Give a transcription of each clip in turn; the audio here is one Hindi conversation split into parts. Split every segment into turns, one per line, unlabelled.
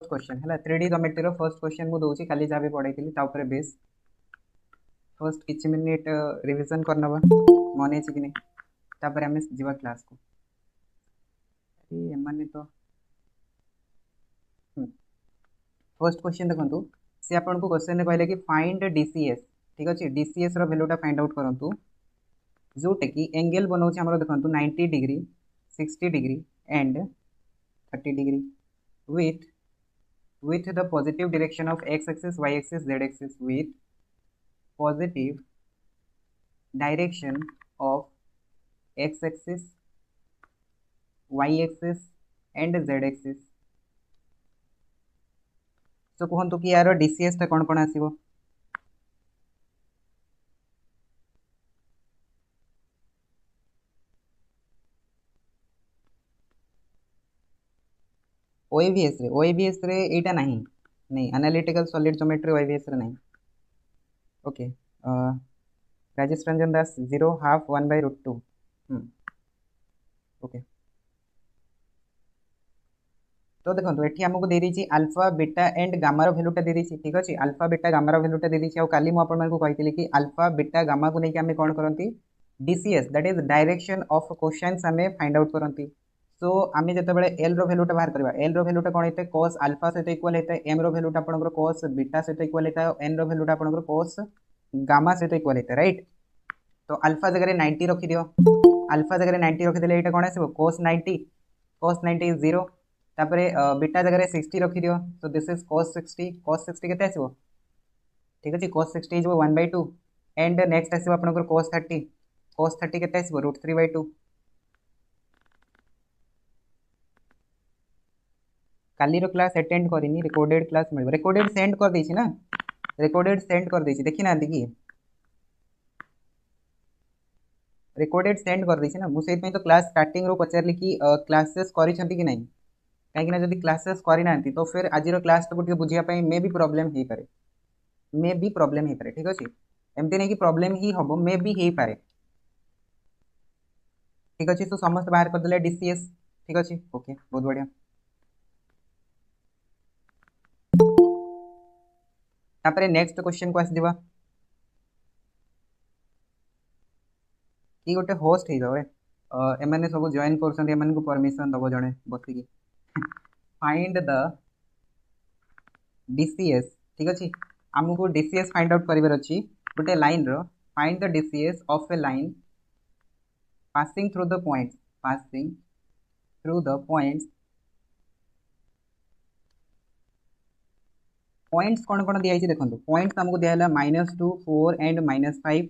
क्वेश्चन है 3D ज्योमेट्री फर्स्ट क्वेश्चन मु दूसरी खाली जहाँ भी पढ़ाई तापर बेस फर्स्ट किछि मिनिट रिवीजन करनबा मन है कि नहीं तापर आम जीवा क्लास को एमाने तो फर्स्ट क्वेश्चन देखो सी आपको क्वेश्चन कहले कि फाइंड डीसीएस ठीक अच्छे डीसीएस वैल्यूटा फाइंड आउट करूँ जोटा कि एंगल बनाऊँ आम देखो 90 degree 60 degree and 30 degree with the positive direction of x axis y axis z axis with positive direction of x axis y axis and z axis so कहतु कि यार डीसीएस टा कौन कौन आसीबो ओएबीएस रे एटा नहीं नहीं एनालिटिकल सॉलिड ज्योमेट्री ओएबीएस रे नहीं ओके राजेश रंजन दास 0 हाफ 1/√2 ओके तो देखो ये आमको दे दी अल्फा बीटा एंड गामार भैल्यूटा दे दी ठीक अच्छे अल्फा बीटा गामार भैल्यूटा दे दी काली मुझे कि अल्फा बीटा गामा को लेकिन आम कौन करती DCS that is direction of questions आम फाइंड आउट करती सो आम जो एल भैल्यूटा बाहर करवा एल भैल्यूटा कौन होता है कॉस अल्फा सहित इक्वल होता है एम भैल्यूटा आपंकर कॉस बीटा सहित इक्वल होता है एन भैल्यूटा आपंकर कॉस गामा सहित इक्वल होता है राइट तो अल्फा जगह 90 रखिदियो अल्फा जगह 90 रखिदे ये कौन आसो कॉस 90 इज 0 तापर बीटा जगह 60 रखिदियो सो दिस इज cos 60 केते आसो ठीक अच्छे cos 60 इज 1/2 एंड नेक्स्ट आसो आपनकर cos 30 केते आसो √3/2 काली रो क्लास अटेंड करिनी रिकॉर्डेड क्लास मिल रिकॉर्डेड सेंड कर देछि ना रिकॉर्डेड सेंड कर देछि देखि ना कि रिकॉर्डेड सेंड कर देछि ना मुझे तो क्लास स्टार्टिंग रो पचारली कि क्लासेस करिसेंती कि नहीं कहीं जब क्लासेस करना तो फिर आज क्लास को बुझापी मे भी प्रोब्लेम हो पारे ठीक अच्छे एमती नहीं कि प्रोब्लेम ही हम मे भी हो पारे ठीक अच्छे तो समस्त बाहर करदे डीसीएस ठीक अच्छे ओके बहुत बढ़िया तापर नेक्स्ट क्वेश्चन को आसवा कि गोटे होस्ट हो जाए एम सब जॉइन कर परमिशन दब जड़े बसिकी फाइंड द डीसीएस ठीक अच्छे आमको डीसीएस फाइंड आउट करार अच्छी गोटे लाइन रो find the DCs of a line passing through the points points कौन कौन दिखाई देखो पॉइंट्स आमको दिया -2 4 एंड -5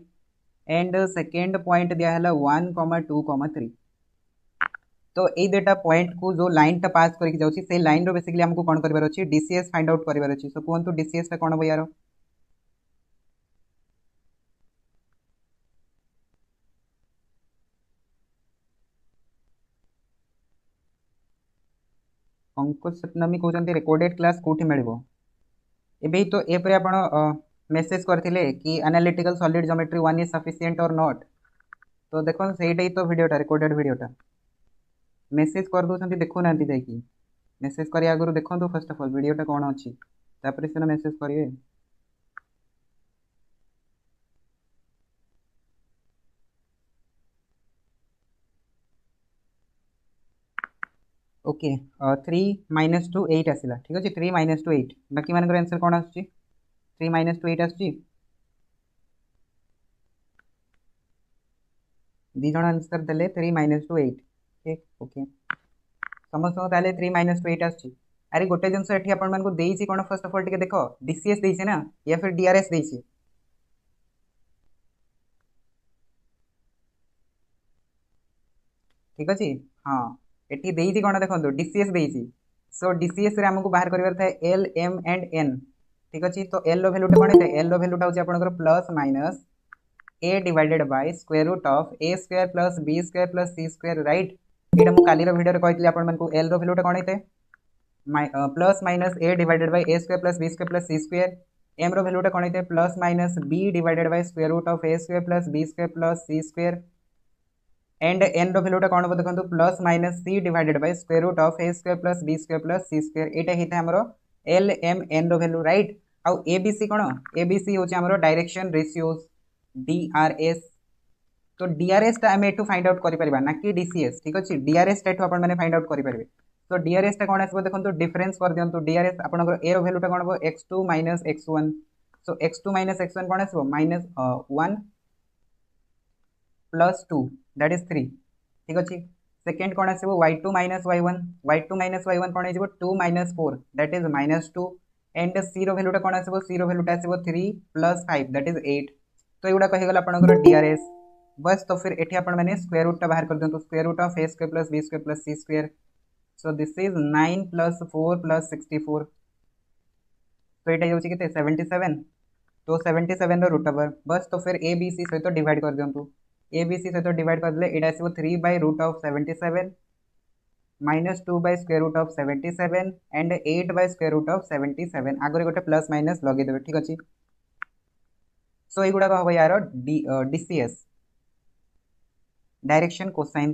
एंड सेकेंड पॉइंट दिया 1, 2, 3 तो ये दुटा पॉइंट को जो लाइन टा पास करके जाउछि से लाइन रो बेसिकली हमको कौन करबार अछि डीसीएस फाइंड आउट करबार अछि सो कहंतु डीसीएस टा कौन यार अंकुश सतनामी कहते रिकॉर्डेड क्लास कोठी मिलबो एबे तो ए पर आपण मेसेज करथिले कि analytical solid geometry 1 is sufficient और नॉट तो देखो सेटा ही तो वीडियोटा रिकॉर्डेड वीडियोटा मेसेज कर दउछंती देखु नांती जाई मेसेज करिया आगु देखो फर्स्ट ऑफ ऑल वीडियोटा कौन अच्छी तापर से मेसेज करिए ओके 3 - 2 8 आसला ठीक अच्छे 3 - 2 8 बाकी मान आंसर कौन आस 3 - 2 8 आस दीज आंसर देले 3 - 2 8 ठीक ओके समस्त 3 - 2 8 आस अरे गोटे जिनस ये कौन फर्स्ट ऑफ ऑल टे देख डीसीएस देइछे ना या फिर डीआरएस देइछे ठीक अच्छे हाँ एटी देइछे कौन देखो डीसीएस देइछे सो डीसीएस रे हमको बाहर करिवार था एल एम एंड एन ठीक अच्छे तो एल रो वैल्यूटा कौन है एल रो वैल्यूटा होची आपनकर plus minus A divided by square root of A square plus B square plus C square right ये मुझे काली वीडियो कहती आपको एल रो वैल्यूटा कौन है plus minus A divided by a square plus B square plus C square M रो वैल्यूटा कौन है plus minus b divided by square root of A square plus B square plus C square and n रो वैल्यूटा कौन हम देखो plus minus C divided by square root of A square plus B square plus C square यहाँ होता है आमर एल एम एन रो वैल्यू राइट आउ एबीसी कौन एबीसी होची हमरो डायरेक्शन रेशियोज डीआरएस तो डीआरएस टा हमें एठू फाइंड आउट करि परिबा ना कि डीसीएस ठीक अछि डीआरएस टा एठू अपन माने फाइंड आउट करि परिबे तो डीआरएस टा कोन आसबो देखंतु डिफरेंस कर दियंतु डीआरएस आपनकर ए रो वैल्यू टा कोन हो x2 x1 so x2 x1 कोन आसबो -1 प्लस 2 दैट इज 3 ठीक अछि सेकंड कोन आसबो y2 y1 y2 y1 कोन आइबो 2 4 दैट इज -2 एंड c रो वैल्यू टा कोन आसबो c रो वैल्यू टा आसबो 3 + 5 दैट इज 8 तो एगुडा कहि गला आपनकर डीआरएस बस तो फिर एठी अपन माने स्क्वायर रूट टा बाहर कर दियंतु square root of a square plus b square plus c square so this is 9 + 4 + 64 तो एटा होची केते 77 तो 77 रो रूट ओवर बस तो फिर a b c सहित डिवाइड कर दियंतु a b c सहित डिवाइड कर देले एटा आसीबो 3/√77 -2 by square root of 77 and 8 by square root of 77 आगरे गोटे प्लस माइनस लगे देबे ठीक अछि सो एगुडा कहबो यार डीसीएस डायरेक्शन कोसाइन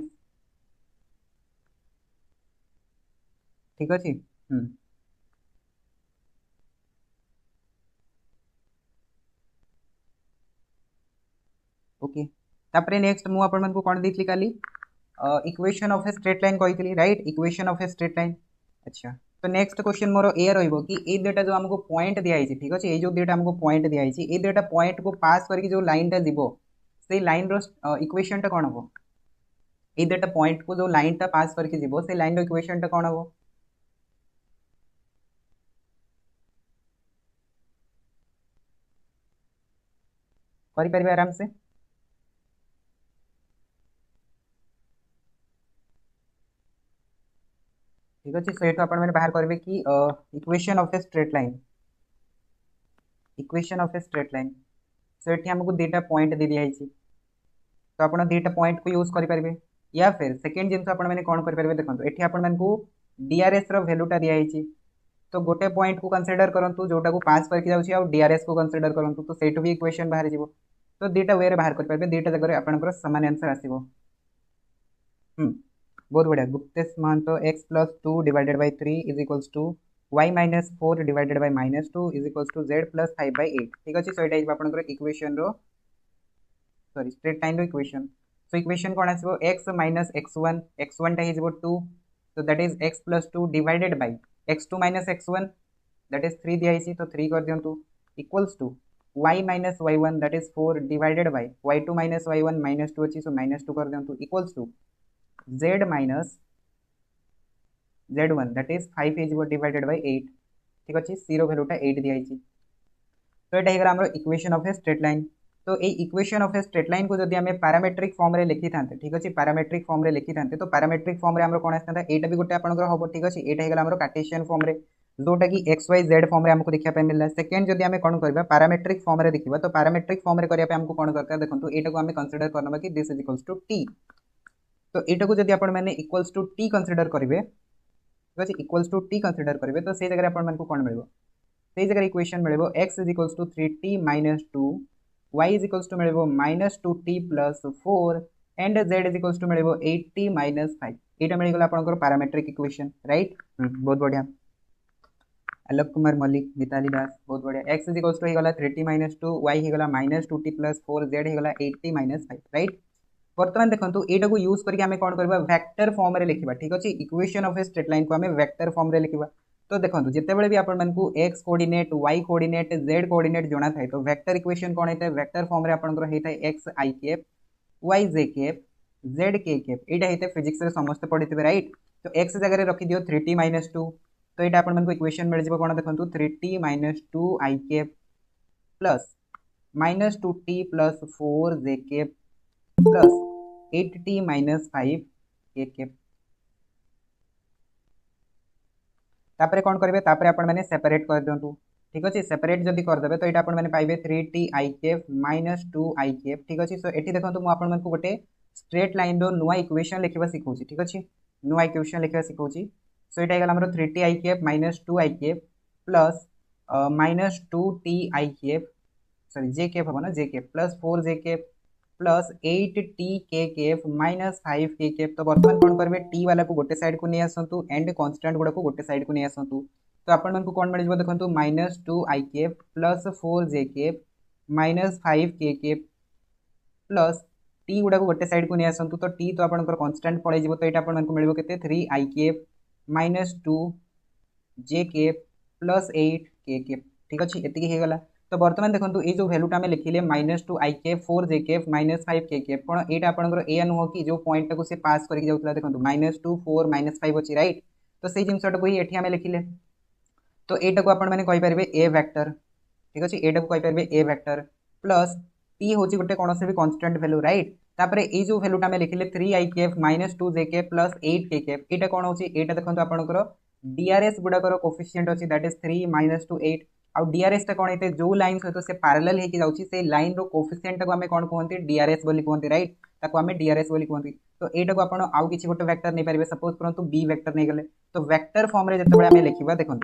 ठीक अछि ओके तापरे नेक्स्ट मु आपण मन को कोन देथली काली equation of a straight line कहितली right equation of a straight line अच्छा तो नेक्स्ट क्वेश्चन मोर ए रहइबो कि ए डेटा जो हमको पॉइंट दिया आइछि ठीक अछि ए जो डेटा हमको पॉइंट दिया आइछि ए डेटा पॉइंट को पास करके जो लाइन टा दिबो से लाइन रो इक्वेशन टा कोन हो ए डेटा पॉइंट को जो लाइन टा पास करके दिबो से लाइन रो इक्वेशन टा कोन हो करि परबे आराम से ठीक अच्छे सो ये अपन मैंने बाहर करेंगे कि equation of a straight line equation of a straight line so ये हमको दुटा पॉइंट दे दिया तो आप दुटा पॉइंट को यूज करेंगे या फिर सेकेंड जिन मैंने कौन करेंगे देखो ये अपन को डीआरएस रैल्यूटा दिखाई तो गोटे पॉइंट को कंसीडर करूँ जोटा को पास करके जाऊँ डीआरएस को कंसीडर करूँ तो से भी इक्वेशन बाहर जीव तो दुटा वे बाहर करेंगे दुटा जगह आप सामान आंसर आसो बहुत बढ़िया Guptesh Mahanto x + 2 divided by 3 is equals to y - 4 divided by -2 is equals to z + 5/8 ठीक अछि सो एटा इज आपनकर इक्वेशन रो सॉरी स्ट्रेट लाइन रो इक्वेशन सो इक्वेशन कोन आसीबो x - x1 टा is 2 so that is x + 2 divided by x2 - x1 that is 3 दिया इसी तो 3 कर दियंतु equals to y - y1 that is 4 divided by y2 - y1 -2 अछि सो -2 कर दियंतु equals to z minus z1 that is 5 is divided by 8 ठीक अछि c रो वैल्यूटा 8 दिया आइछि तो एटा हेगला हमरो equation of a straight line तो a equation of a straight line को जदि हमें पैरामेट्रिक फॉर्म रे लिखि थांते ठीक अछि पैरामेट्रिक फॉर्म रे लिखि थांते तो पैरामेट्रिक फॉर्म रे हमरो कोन आस्ता एटा भी गोटे आपनकर होबो ठीक अछि एटा हेगला हमरो कार्टेशियन फॉर्म रे जोटा कि xyz फॉर्म रे हमको देखिया पे मिलला सेकंड जदि हमें कोन करबा पैरामेट्रिक फॉर्म रे देखिबा तो पैरामेट्रिक फॉर्म रे करिया पे हमको कोन दरकार देखंतु एटा को हमें कंसीडर करनबा कि this is equals to t तो एटा को जदि आपण माने इक्वल्स टू t कंसीडर करिवे ठीक अछि इक्वल्स टू t कंसीडर करिवे तो से जगह आपण मन को कोन मिलबो से जगह इक्वेशन मिलबो x = 3t - 2 y = मिलबो -2t + 4 एंड z = मिलबो 8t - 5 एटा मिल गेला आपनकर पैरामेट्रिक इक्वेशन राइट बहुत बढ़िया आलोक कुमार मलिक मिताली दास बहुत बढ़िया x = हे गेला 3t - 2 y हे गेला -2t + 4 z हे गेला 8t - 5 राइट वर्तमान देखंतु एटा को यूज करके हमें कोन करबा वेक्टर फॉर्म रे लिखिबा ठीक अछि equation of a straight line को हमें वेक्टर फॉर्म रे लिखिबा तो देखंतु जते बेले भी आपण मन को x coordinate y coordinate z coordinate जोना थाए तो वेक्टर इक्वेशन कोन हेतै वेक्टर फॉर्म रे आपण हेतै x i cap y j cap z k cap एटा हेतै फिजिक्स रे समस्त पढितबे राइट तो x जगह रे रखि दियो 3t - 2 तो एटा आपण मन को इक्वेशन मिल जिवो कोन देखंतु 3t - 2 i cap plus -2t + 4 j cap plus 8t - 5 k cap तापरे कोन करबे तापरे आपण माने सेपरेट कर दियंतु ठीक अछि सेपरेट जदी कर देबे तो एटा आपण माने पाइबे 3t i cap - 2 i cap ठीक अछि सो एठी देखंतु मु आपण मन को गोटे स्ट्रेट लाइन रो नुवा इक्वेशन लिखिबा सिखौछि ठीक अछि नुवा इक्वेशन लिखिबा सिखौछि सो एटा गेला हमरो 3t i cap - 2 i cap plus -2t i cap sorry j cap हबो ना j cap plus 4 j cap plus 8t k cap -5 k cap तो वर्तमान कोन करबे t वाला को गोटे साइड को नै आसंतु एंड कांस्टेंट गुडा को गोटे साइड को नै आसंतु तो आपण मानकु कोन मिल जिवो देखंतु -2 i plus 4 j minus 5 plus T गुड़ा गोटे साइड को नहीं आसतु तो टी तो आप कन्स्टाट पड़े तो यहाँ आपको मिल के 3 i -2 j प्लस 8 ठीक अच्छे ये गला। तो बर्तमान देखो ये जो भैल्यूटा आम लिखिले -2 i 4 j माइनस 5 कौन यहाँ आपंकर या नुह कि जो पॉइंट को पास करके जाऊला देखो -2 4 -5 अच्छी रईट। तो से जिनसा को ही आम लिखिले तो यहाँ को आपरे ए वेक्टर ठीक अच्छे यहाँ को कहींपारे ए वेक्टर प्लस टी हूँ गोटे कौन से भी कन्स्टाट भैल्यू रईट। तापर ये जो भैल्यूटा आम लिखिले 3 i -2 j प्लस 8 यहाँ कौन हो यहाँ देखो आपंकर डीआरएस गुड़ाकर कोफिशिएंट अच्छी दैट इज 3 -2 8 आउ डीआरएस टा कौन होते जो लाइन सहित से पैरेलल होके जाउची से लाइन रो कोफिशिएंट को आम कौन कहते डीआरएस बोली कहते रईट ताको आम डीआरएस बोली कहते। तो यहाँ को आप आउ किसी गोटे वेक्टर नहीं पारे सपोज करूँ बी वेक्टर नहीं गले तो वेक्टर फॉर्म रे जिते आम लिखा देखो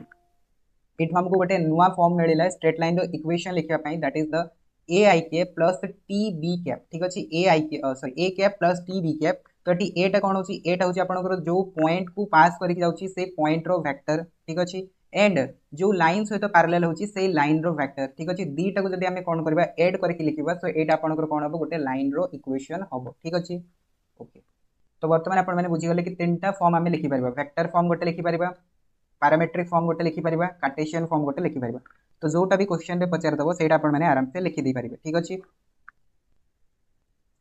ये आमको गोटे नुआ फॉर्म मिलला स्ट्रेट लाइन इक्वेशन लिखापी that is the a i k plus t b cap ठीक अच्छे a i k sorry a cap plus t b cap. तो ये एटा कौन होची एटा होची आपनकर जो पॉइंट को पास करके जाउची से पॉइंट रो वेक्टर ठीक अच्छे एंड जो लाइन सहित पैरेलल होची से लाइन रो वेक्टर ठीक अच्छे दीटा को जदि आमे कोन करबा ऐड करके लिखिबा तो एटा आपनकर कोन हबो गोटे लाइन रो इक्वेशन हबो ठीक अच्छे ओके। तो वर्तमान आपण माने बुझी गले कि तीनटा फॉर्म आमे लिखि परबा वेक्टर फॉर्म गोटे लिखि परबा पैरामेट्रिक फॉर्म गोटे लिखि परबा कार्टेशियन फॉर्म गोटे लिखि परबा। तो जोटा भी क्वेश्चन रे पचार दबो सेटा आपण माने आराम से लिखि दी परिबे ठीक अछि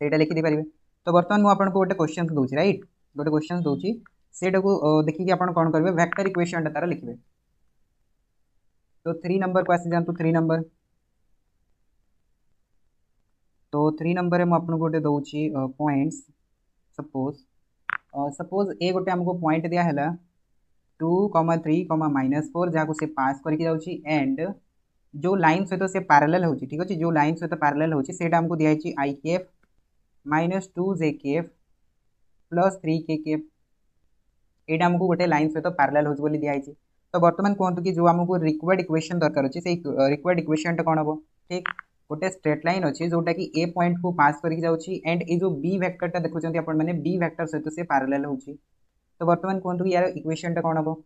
सेटा लिखि दी परिबे। तो वर्तमान मु आपन को गोटे क्वेश्चन दोछि राइट गोटे क्वेश्चन दोछि सेटा को देखि कि आपण कोन करबे वेक्टर इक्वेशन तारा लिखिबे। तो 3 नंबर को आसी जानतु 3 नंबर तो 3 नंबर मु आपन को गोटे दोछि पॉइंट्स सपोज ए गोटे हमको पॉइंट दिया हैला 2, 3, -4 जहाँ को से पास करके जाउछि एंड जो लाइन सहित से पैरेलल होची ठीक अछि जो लाइन सहित पैरेलल होची सेटा हमको दिया छि i के -2 j प्लस 3 के एटा हमको गोटे लाइन सहित पैरेलल होची बोली दिया छि। तो वर्तमान कहंतु कि जो हमको रिक्वायर्ड इक्वेशन दरकार अछि से रिक्वायर्ड इक्वेशन टा कोन हबो ठीक गोटे स्ट्रेट लाइन अछि जोटा कि ए पॉइंट को पास करके जाउछि एंड ए जो बी वेक्टर टा देखुचंती आपण माने बी वेक्टर सहित से पैरेलल होची। तो वर्तमान कहंतु कि यार इक्वेशन टा कोन हबो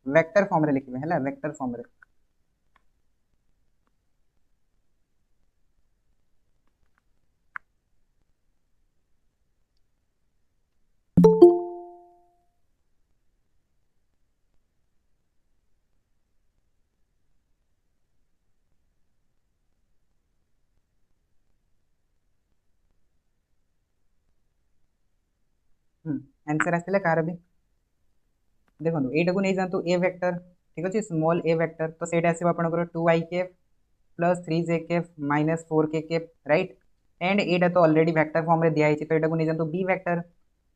वेक्टर फॉर्म रे लिखबे हैला वेक्टर फॉर्म रे आंसर आसला कार भी देखो एटा को नहीं जानतु ए वेक्टर ठीक अच्छे स्मॉल ए वेक्टर तो सेटा आसीबो आपनकर 2 i प्लस 3 j -4 के राइट एंड एटा तो ऑलरेडी वेक्टर फॉर्म रे दिया है तो एटा को नहीं जानतु b vector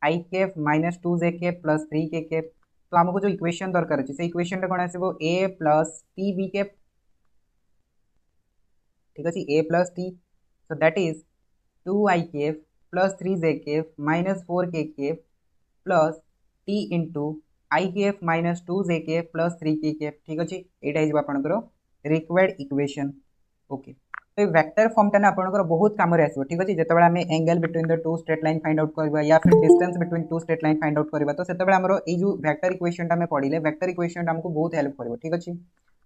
i -2 j plus 3 k तो हमको जो इक्वेशन दरकार अछि से इक्वेशन टा कोन आसीबो a प्लस t b के ठीक अछि a plus t so that is 2 i plus 3 j -4 के plus T into i -2 j plus 3 के ठीक अच्छे यहाँ आपंकर रिक्वायर्ड इक्वेशन ओके। तो वेक्टर फॉर्म टा आपंकर बहुत काम आसो ठीक अच्छे जिते आम angle between the two straight line find out करवा या फिर distance between two straight line find out करवा तो से जो वेक्टर इक्वेशन आम पढ़ले वेक्टर इक्वेशन आमको बहुत हेल्प कर ठीक अच्छे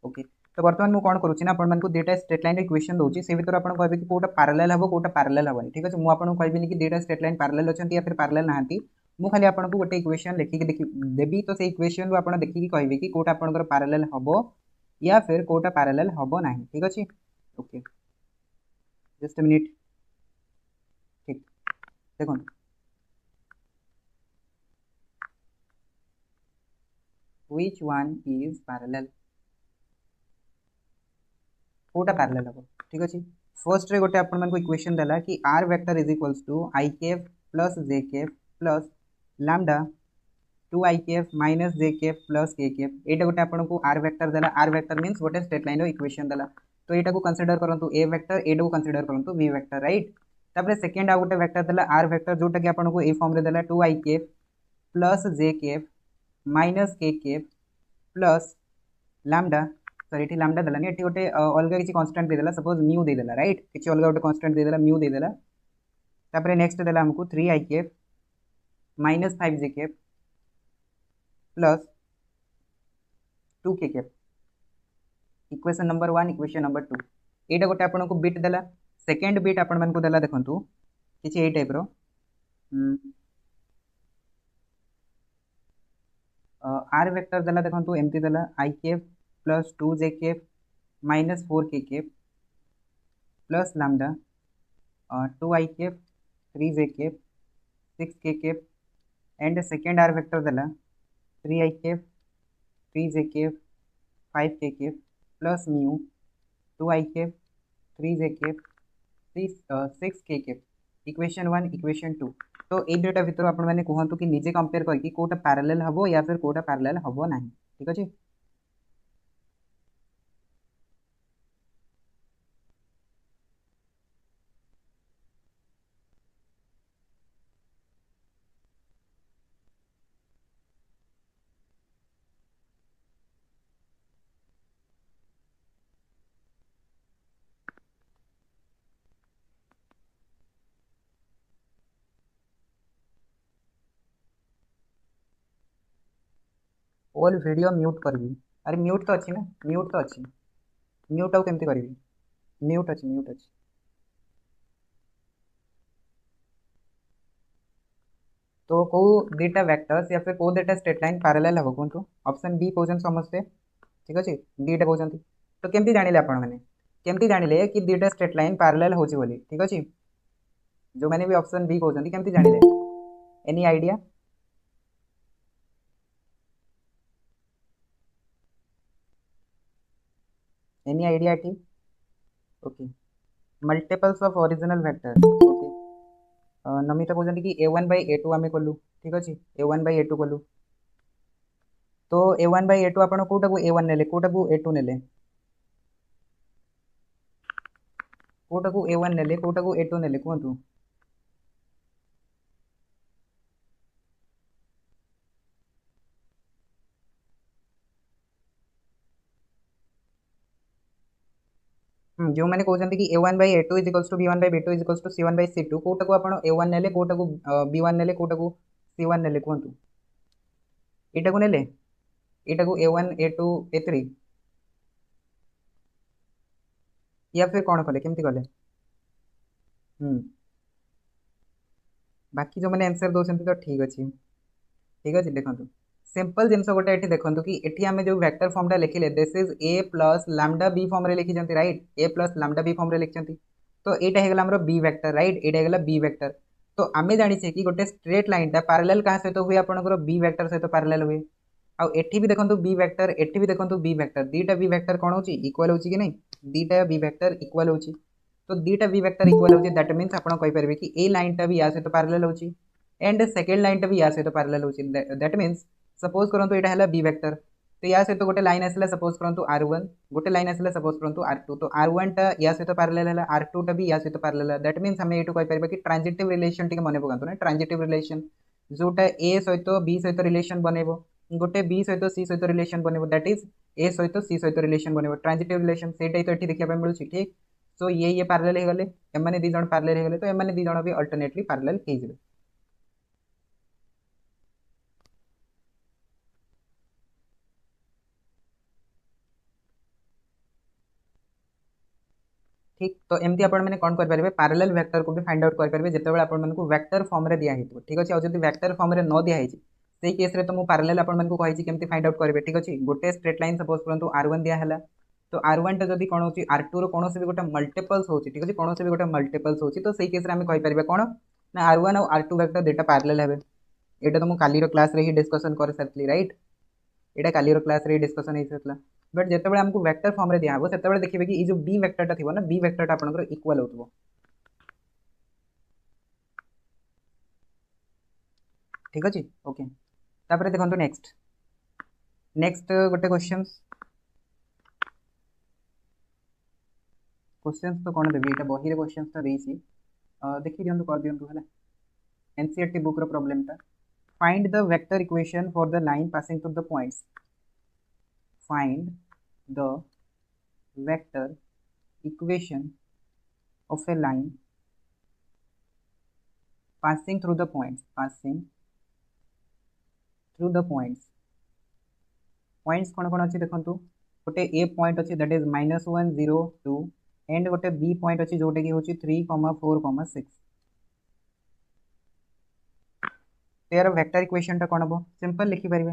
ओके। तो बर्तमान मुझे कौन करुँच ना आपको दुटा स्ट्रेट लाइन इक्वेशन दूसरी से भर आप कहे कि कौटा पैरेलल हम कौटा पैरेलल हेनी ठीक अच्छे मुझे कहबी कि दुटा स्ट्रेट लाइन पैरेलल अच्छा या फिर पैरेलल नहांती मु खाली आपको गोटे इक्वेशन लिखिक देवी तो से इक्वेशन रू आप देखिए कहे कि कौटा आपंकर पैरेलल हम या फिर कौटा पैरेलल हम ना ठीक अच्छे ओके जस्ट मिनिट ठीक देखो व्हिच वन इज पैरेलल कौटा पैरेलल हम ठीक अच्छे फर्स्ट रे गोटे आपको इक्वेशन देला कि r vector is equals to i plus j plus lambda 2 i minus j plus k यहाँ गोटे आपको आर वेक्टर देला आर वेक्टर मीन्स गोटे स्ट्रेट लाइन इक्वेशन देला तो यहाँ को कंसीडर करंतु ए वेक्टर एटा को कंसीडर करंतु बी वेक्टर राइट। तापर सेकंड आ गोटे वेक्टर देला आर वेक्टर जोटा कि आपको ए फॉर्म रे देला 2 i plus j minus k plus lambda sorry ये लैम्डा देलानी ये गोटे अलग किसी कांस्टेंट देदेला सपोज म्यू देदेला राइट किसी अलग गोटे कांस्टेंट देदेला म्यू देदेला तापर नेक्स्ट देला हमको 3 i minus 5 j plus two k cap equation number 1 equation number 2 एटा गोटे आपन को बिट देला सेकंड बिट आपन मन को देला देखंतु किछि ए टाइप रो आर वेक्टर देला देखंतु एमती देला i cap plus 2 j cap minus 4 k cap plus lambda 2 i cap 3 j cap 6 k cap and second r vector देला 3 i cap 3 j cap 5 k cap plus mu 2 i cap 3 j cap 6 k cap equation 1 equation 2 तो ये दुटा भितर आपण माने कहंतु कि निजे कंपेयर करके कोटा पैरेलल हबो या फिर कोटा पैरेलल हबो नाही ठीक अछि ऑल वीडियो म्यूट करबी अरे म्यूट तो अछि ना म्यूट तो अछि म्यूट आउ केमती करबी म्यूट अछि तो को डेटा वेक्टर्स या फिर को डेटा स्ट्रेट लाइन पैरेलल हबो कोंतु ऑप्शन बी कहउछन समझते ठीक अछि डीटा कहउछन तो केमती जानिले आपण माने केमती जानिले कि डेटा स्ट्रेट लाइन पैरेलल होची बोली ठीक अछि जो मैंने भी ऑप्शन बी कहउछन केमती जानिले एनी आईडिया एनी आईडिया ठीक okay multiples of original vector okay Namita कहउछन कि a1 by a2 आमे कलु ठीक अछि a1 by a2 कलु तो a1 by a2 आपण कोटा को a1 नेले कोटा को a2 नेले कोटा को a1 नेले कोटा को a2 नेले कोंतु जो मैंने कहते कि a1 by a2 is equals to b1 by b2 is equals to c1 by c2 Kota को आपण a1 नेले कोटा को b1 नेले कोटा को c1 नेले कोंतु एटा को नेले एटा को a1 a2 a3 या फिर कौन कले केमती कले बाकी जो मैंने आंसर दौरान तो ठीक अच्छे ठीक अच्छे देखो सिंपल जिनस गोटे ये देखो कि ये आम जो वेक्टर फॉर्मटा लिखिले this is a plus lambda b form रे लिखिं right a plus lambda b form रे लिखिं तो यहाँ होगा बी वेक्टर राइट यहाँ होगा बी वेक्टर तो आम जाने कि गोटे स्ट्रेट लाइनटा पैरेलल क्या सहित हुए आपंकर बी वेक्टर सहित पैरेलल हुए आउ भी देखो बी वेक्टर एटी भी देखो बी वेक्टर दीटा बी वेक्टर कौन हो इक्वल हो कि नहीं दीटा बी वेक्टर इक्वल हो तो दीटा बी वेक्टर इक्वल हो दैट मीन्स आप कहींपारे कि ए लाइनटा भी या सहित पैरेलल हो एंड सेकेंड लाइनटा भी या सहित पैरेलल हो दैट मीन्स सपोज करंतु एटा हैला बी वेक्टर तो या सहित गोटे लाइन आसला सपोज करंतु r1 गोटे लाइन आसला सपोज करंतु r2 तो r1 टा या सहित पैरेलल हैला r2 टा भी या सहित पैरेलल है दैट मीन्स हमें एटू कहि परबा कि ट्रांजिटिव रिलेशन टिके मने पकांतु ना ट्रांजिटिव रिलेशन जोटा a सहित b सहित रिलेशन बनेबो गोटे b सहित c सहित रिलेशन बनेबो दैट इज a सहित c सहित रिलेशन बनेबो ट्रांजिटिव रिलेशन सेटा तो एठी देखिया मिलु ठीक सो ये पैरेलल हे गले एमाने दी जण पैरेलल हे गले तो एमाने दी जण भी अल्टरनेटली पैरेलल हे जिवे ठीक तो एमती आपण मैंने कौन करेंगे पैरेलल वेक्टर को भी फाइंड आउट करेंगे जिते आपण को वेक्टर फॉर्म रे दिया है ठीक अच्छे और वेक्टर फॉर्म रे न दिया से केस रे तो मुझे पैरेलल आपण को कही केमती फाइंड आउट करेंगे ठीक अच्छे गोटे स्ट्रेट लाइन सपोज करंतु r1 दिया है तो r1 टा जदी कौन हो r2 रो कौन भी गोटे मल्टीपल्स हो ठीक अच्छे कौन भी गोटे मल्टीपल्स हो तो सही केस रे आम कहि कौन ना r1 और r2 वेक्टर दुटा पैरेलल हेबे एटा तो मु कालीर क्लास रे ही डिस्कशन कर सारथली राइट एटा कालीर क्लास रे डिस्कशन हो सारथला बट जिते हमको वेक्टर फॉर्म रे दिया से देखिए कि जो बी वेक्टर थी ना बी वेक्टर आपंकर इक्वल हो ठीक अच्छे ओके तापर देखो नेक्स्ट नेक्स्ट गोटे क्वेश्चंस क्वेश्चंस तो कौन देवी ये बही रे क्वेश्चंस तो देसी देखि दियंतु कर दियंतु है एनसीईआरटी बुक रो प्रॉब्लम ता find the vector equation for the line passing through the points find the vector equation of a line passing through the points points कौन कौन अच्छी देखो गोटे ए पॉइंट अच्छी दैट इज -1 0 2 एंड गोटे बी पॉइंट अच्छी जोटा कि हूँ 3, 4, 6 यार वेक्टर इक्वेशन टा कौन हम सिंपल लिखिपारे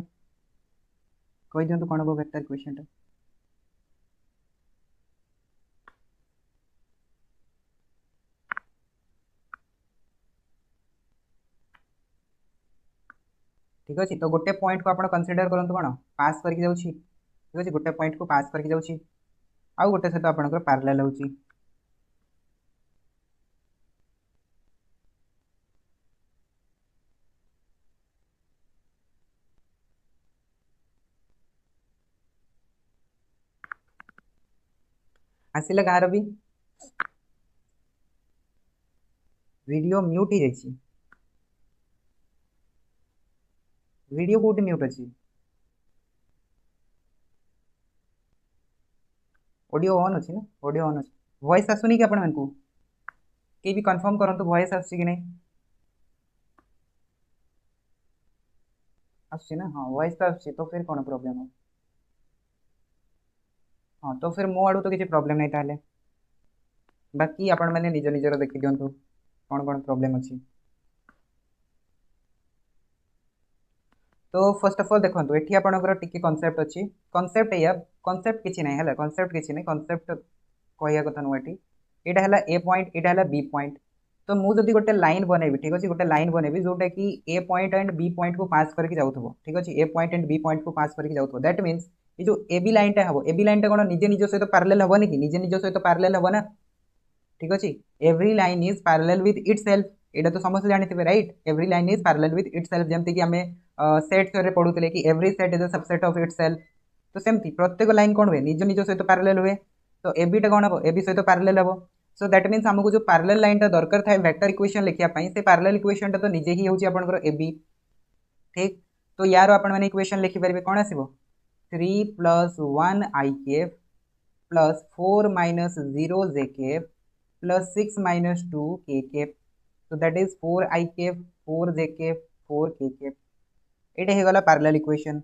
कही दिखाँ कौन हम वेक्टर इक्वेशन टा ठीक अच्छे तो गोटे पॉइंट को आप कनसीडर करूँ कौन पास करके जाऊँगी ठीक अच्छे गोटे पॉइंट को पास करके जाऊँगी आउ गोटे सहित आपंकर पार्लाल होची आसिले गाँव भी वीडियो म्यूट हो जाए वीडियो कौटी म्यूट अच्छी ऑडियो ऑन अच्छी ना ऑडियो ऑन अच्छी वॉइस आसुनी कि आपण को के भी कंफर्म करंतु वॉइस आसुची कि नहीं आसुची ना हाँ वॉइस तो आसुची तो फिर कौन प्रॉब्लम हो हाँ तो फिर मो आड़ू तो किसी प्रॉब्लम नहीं ताले बाकी आपण मैंने निज निजर देखी दिंतु कौन कौन प्रॉब्लम अच्छी तो फर्स्ट ऑफ ऑल देखो ये आपंकर टी कनसेप्ट अच्छी कनसेप्ट या कनसेप्ट किसी ना है कनसेप्ट किसी ना कनसेप्ट कहया कथा नुह ये है ए पॉइंट यहाँ है बी पॉइंट तो मुझे गोटे लाइन बनैबी ठीक अच्छे गोटे लाइन बनैबी जोटा कि ए पॉइंट एंड बी पॉइंट को पास करके जाऊँ ठीक अच्छे ए पॉइंट एंड बी पॉइंट को पास करके जाऊँ दैट मीन्स ये जो ए बी लाइन टा हम ए बी लाइन टा कौन निजे निज सहित पार्लेल हेनी कि निजे निज सहित पार्लेल हम ना ठीक अच्छे every line is parallel with itself यहाँ तो समस्त जानते right every line is parallel with itself जमती कि आम सेट थ्योरी पढ़ुते कि every set is a subset of itself तो सेमती प्रत्येक लाइन कौन हुए निज निज सहित पार्लेल हुए तो ए बीटा कौन हम ए बी सहित पार्लेल हम सो दैट मीन्स आमको जो पार्लेल लाइन टा दरकार था वेक्टर इक्वेशन लिखापी से पार्लेल इक्वेशन टा तो निजे ही होची आपनकर ए बी ठीक तो यार आपण मैंने इक्वेशन लिखिपारे कौन आसो 3 + 1 i cap plus 4 - 0 j cap plus 6 - 2 k cap तो that is 4 i cap 4 j cap 4 k cap ये हो गला पार्लेल इक्वेशन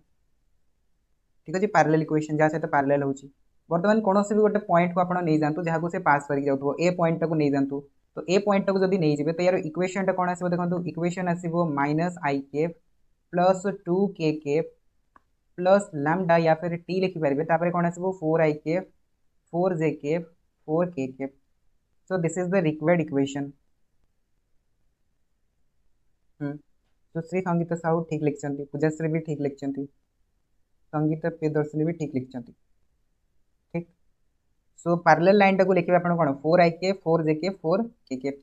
ठीक अच्छे पार्लेल इक्वेशन जहाँ सहित पार्लेल होची बर्तमान कौन भी गोटे पॉइंट को आप नहीं जातु जहाँ से पास करके जाऊँ ए पॉइंट को नहीं जातु तो ए पॉइंट को जब नहीं जाए तो यार इक्वेशन टा कौन आसो देखो इक्वेशन आसो -i cap plus 2 k cap plus lambda या फिर टी लिखिपारे कौन आसो 4 i cap 4 j cap 4 k cap so this is the required equation Sushri Sangeeta Sahu ठीक लिखिं पूजाश्री भी ठीक लिखिं संगीता प्रियदर्शनी भी ठीक लिखिं ठीक सो पार्लेल लाइन टाक लिखे आप कौन 4 i के 4 j के 4 k के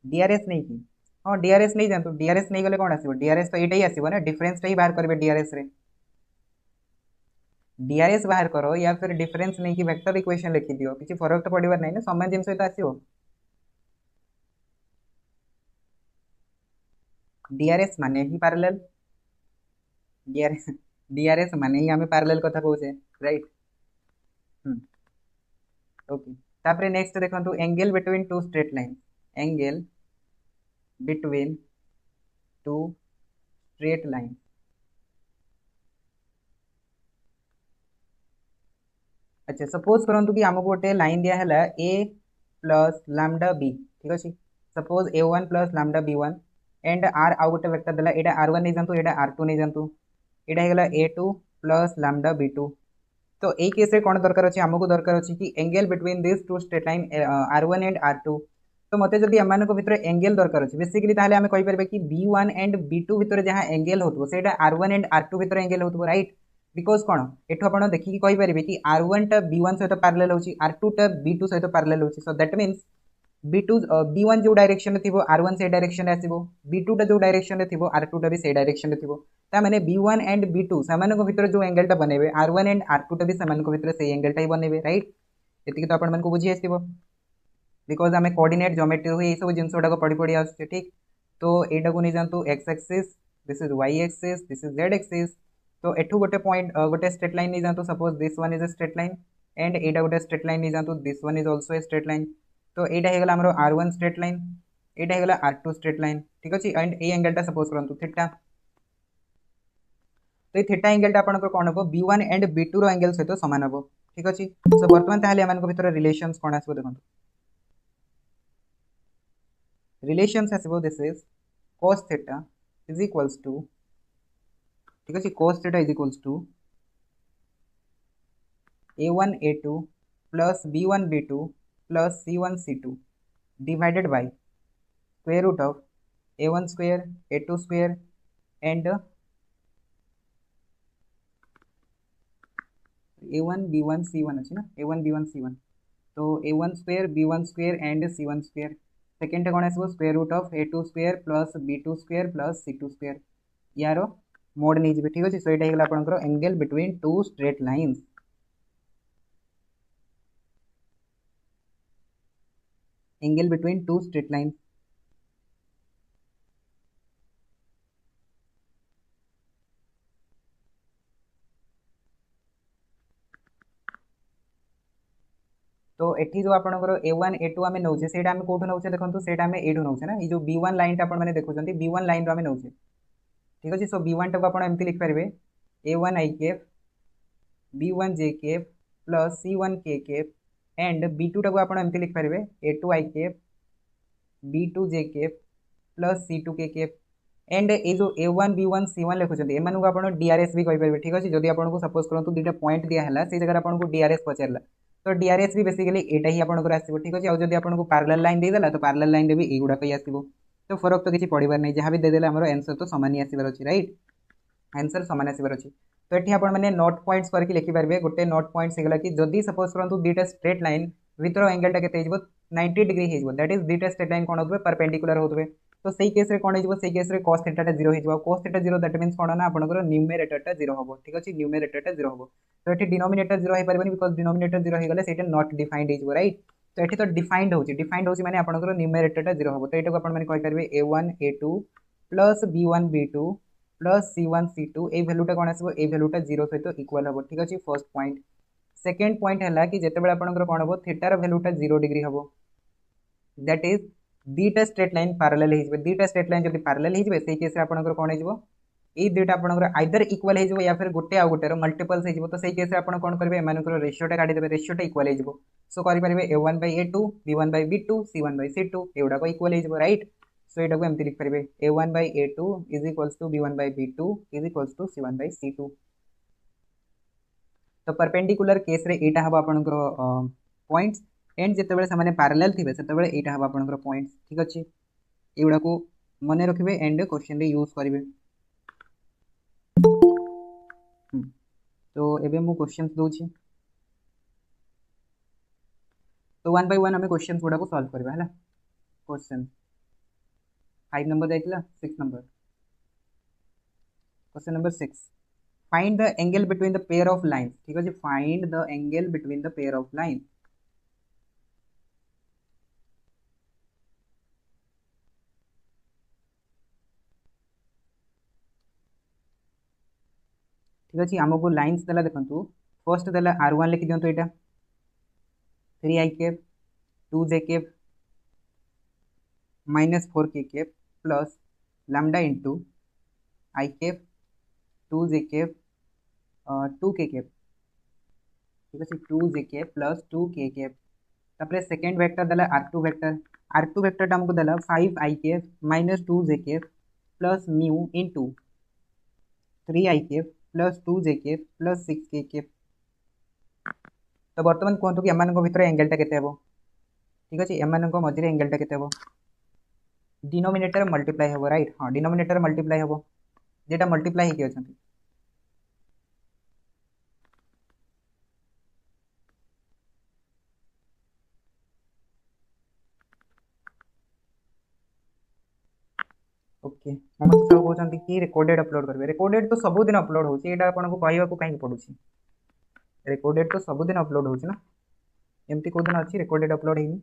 डीआरएस नहीं कि हाँ डीआरएस नहीं जातु डीआरएस नहीं गले कौन आसो डीआरएस तो यही आसो ना डिफरेन्स ही बाहर करेंगे डीआरएस रे डीआरएस बाहर करो या फिर डिफरेन्स नहीं कि वेक्टर इक्वेशन लिखि दियो किसी फरक तो पड़ार नहीं ना समान जिन सहित आसो डीआरएस माने ही पार्लेल डीआरएस डीआरएस माने ही आम पार्लेल कथा कहे राइट ओके तापर नेक्स्ट देखो angle between two straight line angle between two straight line अच्छा सपोज करंतु कि आमको गोटे लाइन दिया है ए प्लस लैम्डा बी ठीक अच्छे suppose a1 plus lambda b1 and r आउ गोटे वेक्टर देला एटा r1 नहीं जानतु एटा r2 नहीं जानतु एटा हेगला a2 प्लस लैम्डा b2 तो ये केस रे कौन दरकार अच्छे आमको दरकार अच्छे कि angle between this two straight line r1 and r2 तो मते जदि एमान को भितर एंगल दरकार अच्छे बेसिकली ताले आमे कहि परबे कि b1 एंड b2 भितर जहां एंगल होतबो सेटा r1 एंड r2 भितर एंगल होतबो राइट बिकॉज कौन एठो आपण देखि कहि परबे कि r1 टा b1 सहित पैरेलल होची r2 टा b2 सहित पैरेलल होची so that means b2 b1 जो डायरेक्शन रे थिबो r1 से डायरेक्शन रे आसीबो b2 टा जो डायरेक्शन रे थिबो r2 टा भी से डायरेक्शन रे थिबो ता माने b1 एंड b2 समान को भितर जो एंगल टा बनेबे r1 एंड r2 टा भी समान को भितर से एंगल टा ही बनेबे राइट एतिक तो आपण मन को बुझी आसीबो बिकॉज आम कोऑर्डिनेट ज्योमेट्री हुए ये सब जिनसटा पढ़ी पढ़ी आसुचे ठीक तो यहाँ को नहीं जानतु x axis this is y axis this is z axis तो एठू गोटे पॉइंट गोटे स्ट्रेट लाइन नहीं जानतु suppose this one is a straight line and एटा गोटे स्ट्रेट लाइन नहीं जानतु this one is also a straight line तो यहाँ होगा आमर r1 स्ट्रेट लाइन यहाँ होगा r2 स्ट्रेट लाइन ठीक अच्छे एंड ये एंगलटा सपोज करूँ थीटा तो तो ये थीटा एंगलटा आपंकर कौन हम B1 and B2 row angle सहित सामान हम ठीक अच्छे। सो बर्तमान ताहले एमान भितर रिलेशंस कौन आसो देखो रिलेशंस आसो this is cos theta is equals to ठीक अच्छे cos theta is equals to A1 A2 plus B1 B2 plus C1 C2 divided by square root of A1 square A2 square and A1 B1 C1 अच्छे ना A1 B1 C1 तो A1 square B1 square and C1 square second कौन आसो square root of A2 square plus B2 square plus C2 square यार मोड नहीं जी ठीक अच्छे। सो ये आपंकर angle between two straight lines angle between two straight lines तो एठी जो आपनकर A1 A2 आमे नौचे सेटा आमे कोठो नौचे देखंतु सेटा आमे एडू नौचे ना ई जो B1 लाइन टा आपण माने देखुचंती B1 लाइन रो आमे नौचे ठीक अछि। सो B1 टा को आपण एमती लिख परिबे A1 I cap B1 J cap plus C1 K cap and B2 टा को आपण एमती लिख परिबे A2 I cap B2 J cap plus C2 K cap and a जो A1 B1 C1 लिखुचंती एमानु को आपण DRS भी कहि परिबे ठीक अछि। जदि आपण को सपोज करंतु दुटा पॉइंट दिया हला से जगह आपण को DRS पचारला तो DRS भी बेसिकली एटा ही आपन को आसीबो ठीक अछि। आ जदि आपन को पैरेलल लाइन दे देला तो पैरेलल लाइन रे भी एगुडा कई आसीबो तो फरक तो किछि पड़िबार नै जहां भी दे देला हमरो आंसर तो समान ही आसीबार अछि राइट आंसर समान आसीबार अछि। तो एठी आपन माने नोट पॉइंट्स करके लिखि पारबे गोटे नोट पॉइंट्स हेगला कि जदि सपोज करंतु दुटा स्ट्रेट लाइन भीतर एंगल टा केते हिजबो 90 डिग्री हिजबो दैट इज दुटा स्ट्रेट लाइन कोन होतबे परपेंडिकुलर होतबे तो सेही केस रे कोन हिजबो सेही केस रे cos थीटा टा 0 हिजबो cos थीटा 0 दैट मींस कोन ना आपनकर न्यूमरेटर टा 0 होबो ठीक अछि न्यूमरेटर टा 0 होबो। तो एठी denominator 0 hey Parbhani because denominator 0 हे गले सेटा नॉट डिफाइंड हिजबो राइट। तो एठी तो डिफाइंड होची माने आपनकर न्यूमरेटर टा 0 होबो तो एटा को आपण माने कहि परबे A1 A2 plus B1 B2 plus C1 C2 ए वैल्यू टा कोन आसीबो ए वैल्यू टा 0 सहित इक्वल होबो ठीक अछि फर्स्ट पॉइंट। सेकंड पॉइंट हला कि जेते बेला आपनकर कोन होबो थीटा रो वैल्यू टा 0 डिग्री होबो दैट इज दीटा स्ट्रेट लाइन पैरेलल हिजबे दीटा स्ट्रेट लाइन जदि पैरेलल हिजबे सेही केस रे आपनकर कोन हिजबो ए दुटा आपनकर आइदर इक्वल हिजबो या फिर गोटे आ गोटे रो मल्टीपल्स हिजबो तो सेही केस रे आपण कोन करबे एमानकर रेशियो टा काढी देबे रेशियो टा इक्वल हिजबो। सो करि परिबे A1 A2 B1 B2 C1 C2 एउडा को इक्वल हिजबो राइट। सो एटा को एमति लिख परिबे A1 A2 is equals to B1 B2 is equals to C1 C2। तो परपेंडिकुलर केस रे एटा हबो आपनकर पॉइंट्स एंड जेते बेले सामाने पैरेलल थिबे सेते बेले एटा हबो आपनकर पॉइंट्स ठीक अछि। एउडा को मने रखिबे एंड क्वेश्चन रे यूज करिवे। तो एबे मु क्वेश्चंस दोछि तो वन बाय वन हमें क्वेश्चंस गुडा को सॉल्व करबा हला। क्वेश्चन 5 नंबर जाइतला 6 number question number 6 find the angle between the pair of lines ठीक अछि find the angle between the pair of lines. ठीक अच्छे आमको लाइन्स देला देखंतु फर्स्ट देला R1 लिखि दियंतु एटा 3 I cap 2 J cap minus 4 K cap plus lambda into I cap 2 J cap 2 K cap ठीक अच्छे 2 J cap plus 2 K cap तापर सेकंड वेक्टर देला R2 वेक्टर हमको देला 5 I cap minus 2 J cap plus mu into 3 I cap plus 2 J cap plus 6 K cap. तो बर्तमान कहतु कि एमान भितर एंगल टा केते हेबो ठीक अछि एमान मझे एंगल टा केते हेबो डिनोमिनेटर मल्टीप्लाई हेबो राइट हां डिनोमिनेटर मल्टीप्लाई हेबो जेटा मल्टीप्लाई हेके अछंती ओके हम सब कहउछंती कि रिकॉर्डेड अपलोड करबे रिकॉर्डेड तो सब दिन अपलोड होची एटा आपन को कहइबा को काहे पडुची रिकॉर्डेड तो सब दिन अपलोड होची ना एमती को दिन अछि रिकॉर्डेड अपलोड हेनी।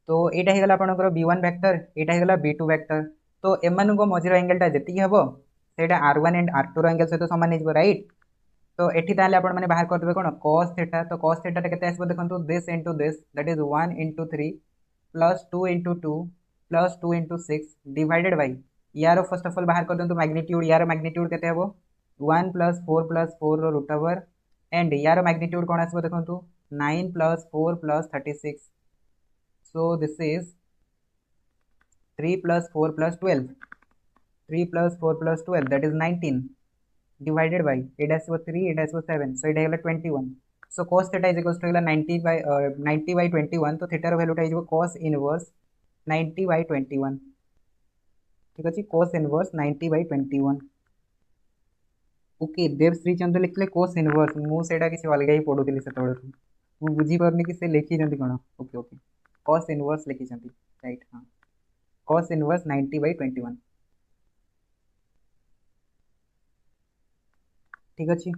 तो एटा हे गला आपनकर B1 वेक्टर एटा हे गला B2 वेक्टर तो एमान को मझिर एंगल टा जति हबो सेटा R1 and R2 row angle से तो समान हिजबो राइट। तो एठी ताले आपण माने बाहर करदेबे कोन cos थीटा। तो cos थीटा टा केते आसबो देखंतु this into this that is 1 into 3 plus 2 into 2 plus 2 into 6 divided by यार फर्स्ट ऑफ ऑल बाहर कर दंतु मैग्नीट्यूड। यार मैग्नीट्यूड केते हबो 1 प्लस 4 रो रूट ओवर एंड यार मैग्नीट्यूड कोन आसबो देखंतु 9 plus 4 plus 36। So this is 3 plus 4 plus 12 3 plus 4 plus 12 that is 19 divided by it has 3 it has 7 so it has 21। so cos theta is equals to 90 by 21। तो थीटा रो वैल्यू टा cos इनवर्स 90 by 21। ठीक अछि cos inverse 90 by 21। Okay Debashree Chandra लिखले cos इनवर्स मु सेटा किसी अलग ही पढुतली सेतबेले मु बुझी परनी कि से लिखि जंती कोन। ओके ओके cos इनवर्स लिखि जंती राइट। हां cos इनवर्स 90 by 21। ठीक अछि।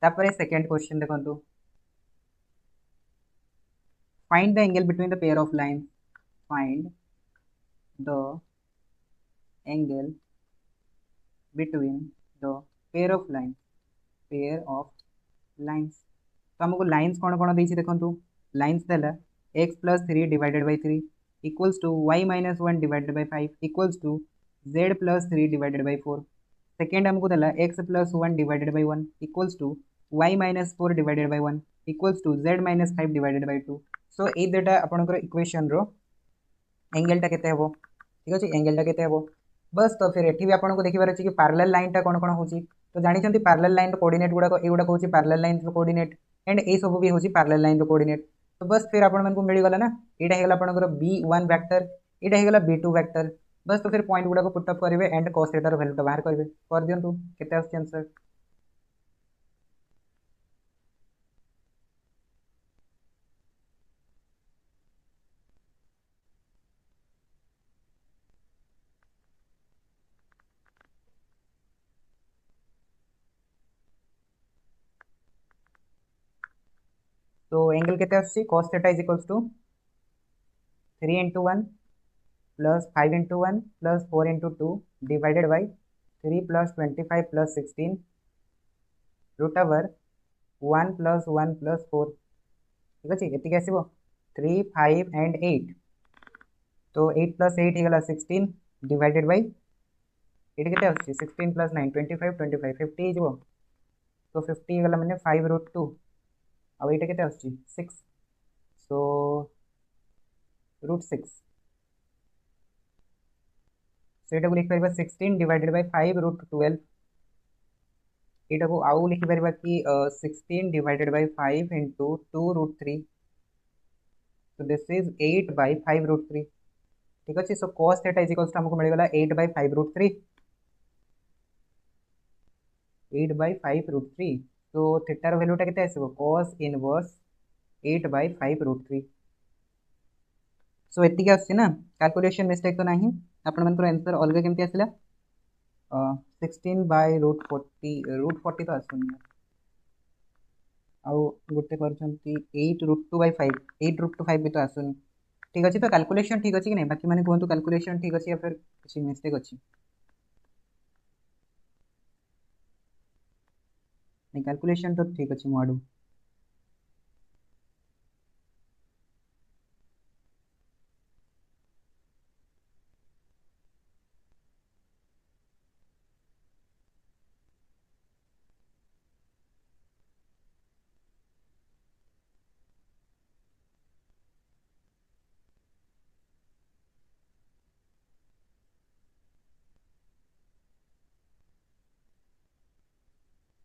तापर सेकंड क्वेश्चन देखंतु find the angle between the pair of lines. Find the angle between the pair of lines. Pair of lines तो हमको लाइंस कौन कौन देछि देखंतु लाइंस देला x plus 3 divided by 3 equals to y minus 1 divided by 5 equals to z plus 3 divided by 4। Second हमको देला x plus 1 divided by 1 equals to y minus 4 divided by 1 equals to z minus 5 divided by 2। So ए देटा आपनकर इक्वेशन रो एंगल टा केते हबो। ठीक अछि एंगल टा केते हबो बस। तो फिर एठी भी आपनको देखिबार अछि कि पैरेलल लाइन टा कोन कोन होची। तो जानि छंती पैरेलल लाइन रो कोऑर्डिनेट गुडा एगुडा होची पैरेलल लाइन रो कोऑर्डिनेट एंड ए सब भी होची पैरेलल लाइन रो कोऑर्डिनेट। तो बस फिर आपन मन को मिली गला ना एटा हेगला आपनकर b1 वेक्टर एटा हेगला b2 वेक्टर। बस तो फिर पॉइंट गुडा को पुट अप करिवे एंड cos थीटा रो वैल्यू टा बाहर करिवे कर दियंतु केते आछि आंसर। तो एंगल केते आछि cos theta is equals to 3 into 1 plus 5 into 1 plus 4 into 2 divided by 3 plus 25 plus 16 root over 1 plus 1 plus 4। ठीक अछि एति आसीबो 3 5 and 8। तो 8 plus 8 हेगला 16 divided by 8 केते आछि 16 plus 9 25 25 50 हिजबो। तो 50 हेगला माने 5 root 2 अब एटा केते आछि 6 सो root 6। सो एटा को लिख परबा 16 divided by 5 root 12। एटा को आउ लिखि परबा कि 16 divided by 5 into 2 root 3। so this is 8 by 5 root 3। ठीक अछि so cos theta is equals to हमको मिल गला 8 by 5 root 3 8 by 5 root 3। तो थीटा रो वैल्यू टा केते आसीबो cos इनवर्स 8 by 5 root 3। सो एति के आछि ना कैलकुलेशन मिस्टेक तो नाही आपण मन आंसर अलग केमति आसिला 16 by root 40 तो आसुनी आउ गोटे करछंती 8 root 2 by 5 8 root 2 5 भी तो आसुनी। ठीक अछि तो कैलकुलेशन ठीक अछि कि नै बाकी माने कोहंतु कैलकुलेशन ठीक अछि या फिर किछि मिस्टेक अछि। नै कैलकुलेशन तो ठीक अछि मोडू।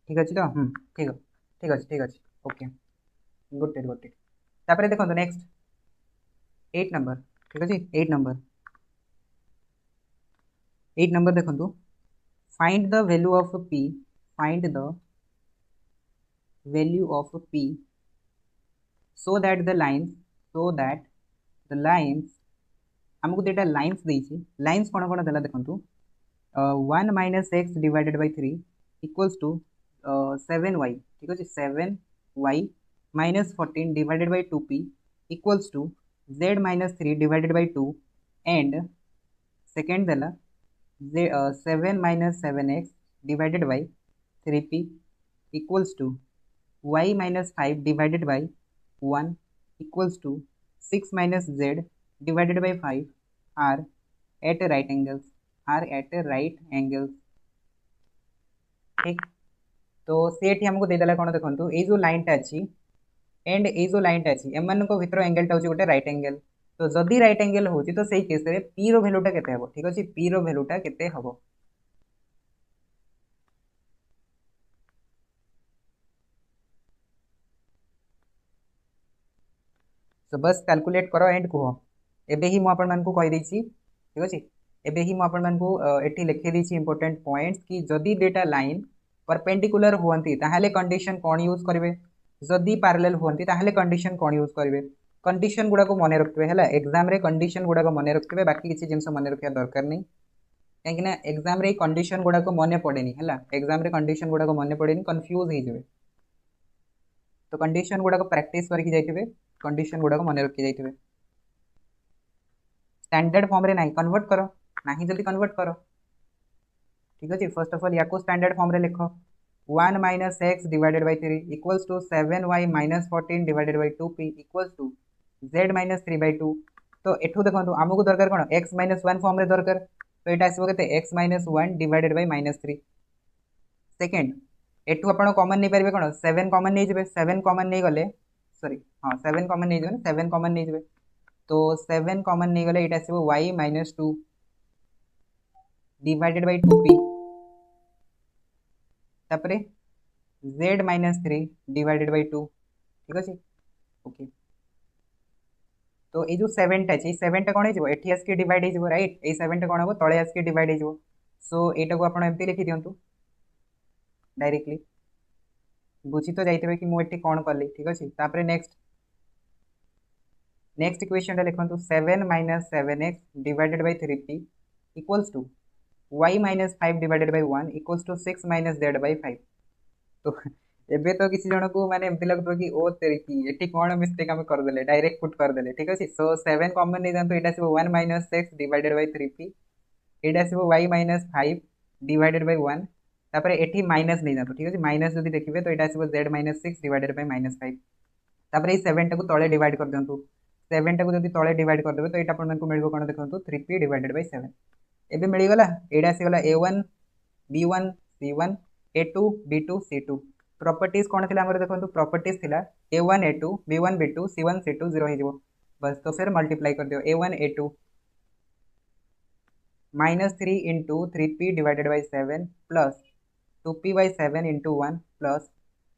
ठीक अछि तो ठीक ठीक अछि ठीक अछि ओके गुड तापर देखो नेक्स्ट 8 नंबर। ठीक अछि 8 नंबर देखो find the value of p। Find the value of p so that the lines so that the lines हमको देटा लाइंस देछि लाइंस कोन कोन देला देखंतु 1 minus x divided by 3 equals to 7y। ठीक अछि 7y minus 14 divided by 2p equals to z minus 3 divided by 2 and second देला 7 minus 7x divided by 3p equals to y minus 5 divided by 1 equals to 6 minus z divided by 5 are at right angles, are at right angles. ठीक, तो सी एठी हमको देदेला कौन देखो ये जो लाइनटा अच्छी एंड ये जो लाइनटा अच्छी एम भर एंगेलटा हूँ गोटे राइट एंगल। तो जदि राइट एंगल हो तो सही केस रे पी रो भैल्यूटा केते हबो? ठीक अछि, पी रो भैल्यूटा केते हबो? तो बस कैलकुलेट करो एंड कह एबे ही मुझे आपको कही देछि। ठीक अछि, एबे ही मुझे आपको एठी लिखि देछि इंपोर्टेंट पॉइंट्स कि जदि डेटा लाइन परपेंडिकुलर हुअंती ताहाले कंडीशन कौन यूज करेंगे, जदि पैरेलल हुअंती ताहाले कंडीशन कौन यूज करेंगे। कंडीशन गुड़ा को मन रखिए है एग्जाम रे, कंडीशन गुड़ा को मन रखिए, बाकी किसी जिन मन रखा दरकार नहीं कहीं एग्जाम रे कंडीशन गुड़ा को मन पड़े है, एग्जाम रे कंडीशन गुड़ा को मन पड़े कन्फ्यूज हो जाए। तो कंडीशन गुड़ा को प्रैक्टिस करके जाइए, कंडीशन गुड़ा को मन रखी जाइए। स्टैंडर्ड फॉर्म रे नहीं कन्वर्ट करो, नहीं जल्दी कन्वर्ट करो। ठीक अच्छे, फर्स्ट ऑफ ऑल या स्टैंडर्ड फॉर्म रे लिख 1 minus x divided by 3 equals to 7y minus 14 divided by 2p equals to z minus 3/2। तो एठू देखो आमको दरकार कौन x माइनस 1 फॉर्म रे दरकार, तो ये आसो के x minus 1 divided by minus 3। Second एठू आप कमन नहीं पारे कौन 7 कमन नहीं जाए, 7 कमन नहीं गले सॉरी हाँ 7 कमन नहीं जाए, 7 कमन नहीं जाए तो 7 कमन नहीं गले ये आसो y minus 2 divided by 2p तापरे z माइनस 3 डिवाइडेड बाई 2। ठीक अच्छे, ओके। तो ये जो 7टा अच्छे 7टा कौन हो एठी आसके डिवाइड हो राइट, ये 7टा कौन हम तले आसके डिवाइड हो। सो एटा को आप एमती लिखि दिंतु डायरेक्टली, बुझी तो जाइए कि मुझे कौन कली। ठीक अच्छे, तापर नेक्स्ट नेक्स्ट इक्वेशन लिखु 7 minus 7x divided by 3p equals to y minus 5 divided by 1 equals to 6 minus z by 5। तो एबे तो किसी जन को माने एमती लगतो कि ओ तेरी की एठी कोन मिस्टेक हम कर देले, डायरेक्ट पुट कर देले। ठीक अछि, सो 7 कॉमन नहीं जानतो एटा से 1 माइनस 6 डिवाइडेड बाय 3p एटा से y माइनस 5 डिवाइडेड बाय 1 तापर एठी माइनस नहीं जानतो। ठीक अछि, माइनस जदी देखिबे तो एटा से z minus 6 divided by minus 5 तापर ए 7 टा को तळे डिवाइड कर दंतु। 7 टा को जदी तळे डिवाइड कर देबे तो एटा अपन को मिलबो कोन देखंतु 3p डिवाइडेड बाय 7। एबे मिल गला एडा से गला a1 b1 c1 a2 b2 c2। Properties कौन थी देखो, प्रॉपर्टीज थिला a1 a2 b1 b2 c1 c2 0 हो बस। तो फिर मल्टीप्लाई कर दियो a1 a2 minus 3 into 3p divided by 7 plus 2p by 7 into 1 plus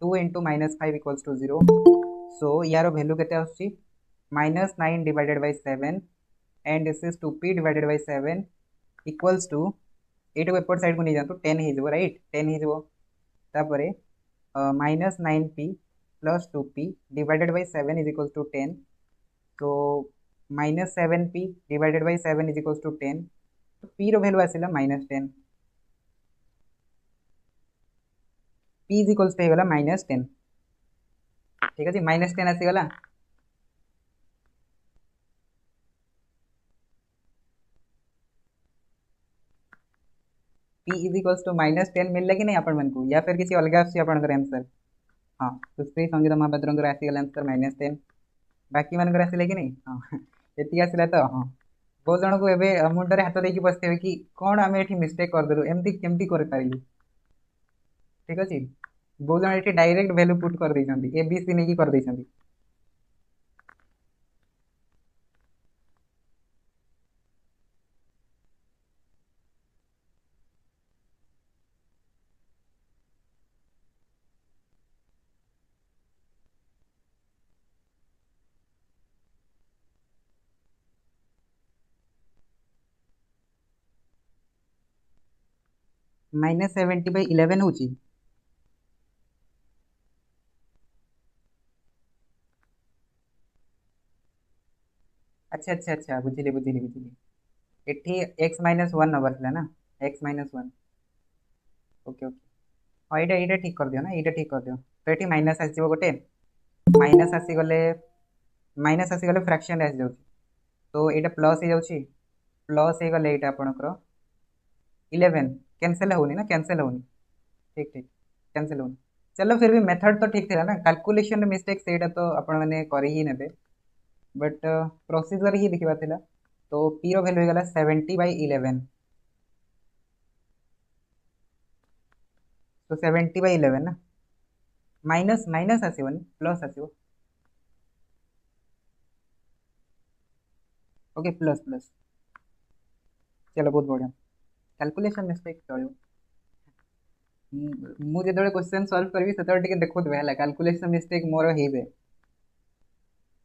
2 into minus 5 equals to 0। So यार वैल्यू केते आछी minus 9 divided by 7 and this is 2p divided by 7 equals to एटा एपट साइड को नहीं जातु 10 हो राइट, 10 हो तापरे minus 9p plus 2p divided by 7 is equals to 10। तो minus 7p divided by 7 is equals to 10। तो p रो वैल्यू आसिला minus 10, p is equals to गला माइनस 10। ठीक है, माइनस 10 आसीगला। p is equals to minus 10 मिलला कि नहीं आपण मन को, या फिर किसी अलग आसी आपण कर आंसर? हाँ, तो श्री संगीत महापात्र आसीगला आंसर माइनस 10। बाकी मान आसिला कि नहीं? हाँ ये आसिला तो हाँ बहुत जन को एवं मुंडे हाथ देकी बसते कि कौन आम ये मिस्टेक करदेलु एमती केमती कर पारिलु। ठीक अच्छे, बहुत जन ये डायरेक्ट वैल्यू पुट कर देइछंती ए बी सी नहीं कर देइछंती। माइनस 70 बाई 11 हो। अच्छा अच्छा अच्छा बुझिली बुझिली बुझिली, एठी x माइनस 1 नंबर थिला ना, x माइनस 1। ओके ओके, हाँ ये ठीक कर दियो ना, ये ठीक कर दियो। तो ये माइनस आसो गोटे माइनस आसीगले फ्रैक्शन आसी जाउची, तो ये प्लस हो जाउची, प्लस हो गले ये आपणकर 11 कैंसिल होनी ना, कैंसिल होनी। ठीक ठीक, कैंसिल होनी। चलो फिर भी मेथड तो ठीक था ना, कैलकुलेशन मिस्टेक से तो आपण मैंने कर ही नेबे, बट प्रोसीजर ही देखा था। तो पी रो वैल्यू होगा 70/11। तो 70/11 ना, माइनस माइनस आसोनी प्लस आसो। Okay plus plus. चलो बहुत बढ़िया, कैलकुलेशन मिस्टेक चलो। मुझे जो क्वेश्चन सॉल्व करी से देखुवे है, कैलकुलेशन मिस्टेक मोर हे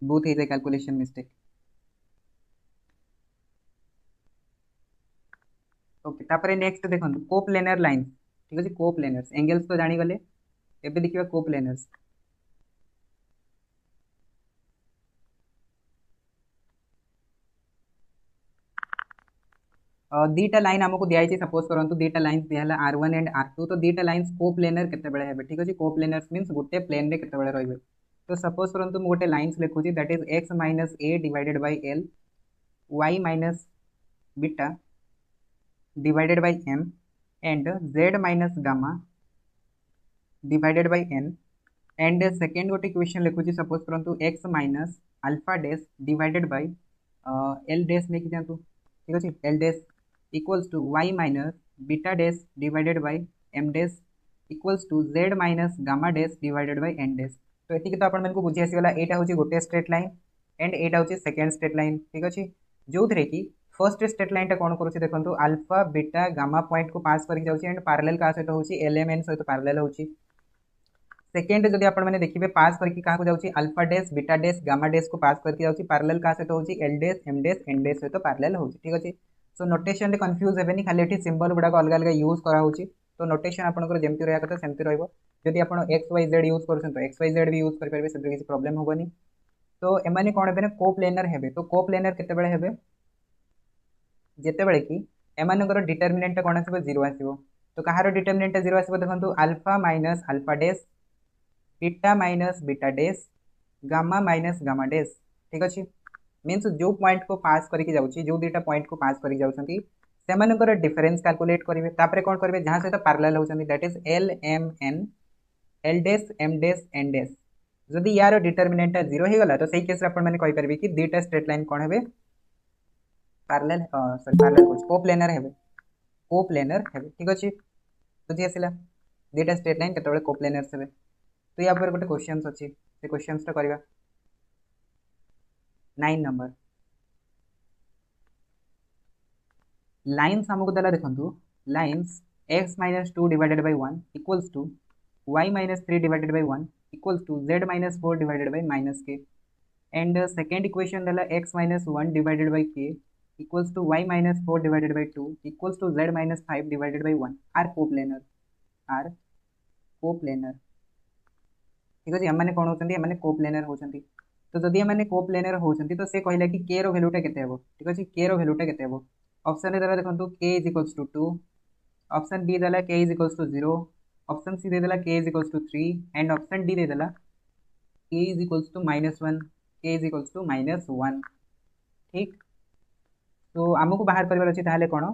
बहुत ही कैलकुलेशन मिस्टेक। ओके तापर नेक्स्ट देखो कोप्लेनर लाइन। ठीक अच्छे, कोप्लेनर्स एंगल्स तो जानीगले। एबे देखिए कोप्लेनर्स। दीटा लाइन आमको दिखाई सपोज करूँ दीटा लाइन दिया R1 एंड R2। तो दीटा लाइन कोप्लेनर केतबेले हेबे। ठीक अच्छे, कोप्लेनर्स मीन्स गोटे प्लेन रे केतबेले रहिबे। तो सपोज करूँ मुझे गोटे लाइन्स लिखुची that is x minus a divided by l, y minus beta divided by m and z minus gamma divided by n। And second गोटे इक्वेशन लिखुची सपोज करूँ x minus alpha dash divided by l dash लिखि दियंतु। ठीक अच्छे, l dash equals to y minus beta dash divided by m dash equals to z minus gamma dash divided by n dash. तो ये तो आपको बुझी आसीगला, एटा हूँ गोटे स्ट्रेट लाइन एंड एटा हूँ सेकेंड स्ट्रेट लाइन। ठीक अच्छे, जो थे कि फर्स्ट स्ट्रेट लाइन टा कौन करुँचे देखो, अल्फा बीटा गामा पॉइंट को पास करके जाऊँगी एंड पैरेलल का सहित होची एलएमएन सहित पैरेलल होची। सेकेंड जब आप देखिए पास करके क्या जाऊँगी alpha dash beta dash gamma dash को पास करके जाऊँगी पैरेलल का सहित होची l dash M dash N dash सहित पैरेलल होची। ठीक अच्छे, सो नोटेशन रे कंफ्यूज हेबेनी, खाली एठी सिंबल गुडा अलग अलग यूज करा होची। तो नोटेशन आपनकर जेमती रहया कथा सेमती रहइबो। जदि आपण एक्स वाई जेड यूज करछन तो एक्स वाई जेड भी यूज कर परबे, से किसी प्रॉब्लम होबनी। तो एमाने कोन हेबे ना कोप्लेनर हेबे। तो कोप्लेनर केते बेले हेबे, जेते बेले कि एमानकर डिटरमिनेंट कोन आसीबो 0 आसीबो। तो कहार डिटरमिनेंट 0 आसीबो देखंतु alpha minus alpha dash beta minus beta dash gamma minus gamma dash. ठीक अच्छे, मीन्स जो पॉइंट को पास करके जाउची, जो दुटा पॉइंट को पास करके जाउछंती सेमानकर डिफरेंस कैलकुलेट करिवे। तापरे कोन करिवे जहां सहित पैरेलल होछंती that is L M N L dash M dash N dash. जदि यार डिटरमिनेंट 0 हो गला तो सही केस आपण माने कहि परबे कि दुटा स्ट्रेट लाइन कोन हेबे parallel, sorry parallel coach coplanar हेबे, कोप्लेनर हेबे। ठीक अछि, बुझि आसिला दुटा स्ट्रेट लाइन केतबेले कोप्लेनर हेबे। तो या पर गोटे क्वेश्चंस अछि, से क्वेश्चंस टा करबा 9 नंबर। लाइन्स हमको देला देखंतु lines x minus 2 divided by 1 equals to y minus 3 divided by 1 equals to z minus 4 divided by minus k। And second equation देला x minus 1 divided by k equals to y minus 4 divided by 2 equals to z minus 5 divided by 1 are coplanar, are coplanar. ठीक अछि, हमने कोन होचंती, हमने कोप्लेनर होचंती। तो जदि हमने कोप्लेनर होचंती तो से कहला कि k रो वैल्यूटा केते हेबो। ठीक अछि, k रो वैल्यूटा केते हेबो। ऑप्शन ए देला देखंतु k is equals to 2, option B देला k is equals to 0, option C दे देला k is equals to 3 and option D दे देला k is equals to -1, k is equals to -1। ठीक, तो आमको बाहर करबार अछि ताहाले कोन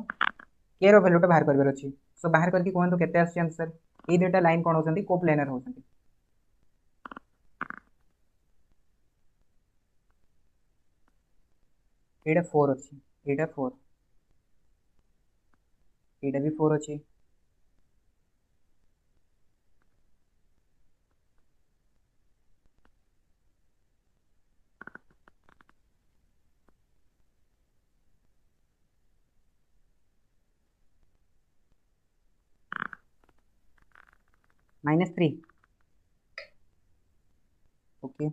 k रो वैल्यूटा बाहर करबार अछि। सो बाहर करके कोन तो केते आछि आंसर, ए दुटा लाइन कोन होचंती कोप्लेनर होचंती। एटा 4 अछि, एटा 4, एटा भी 4 अछि। -3। ओके,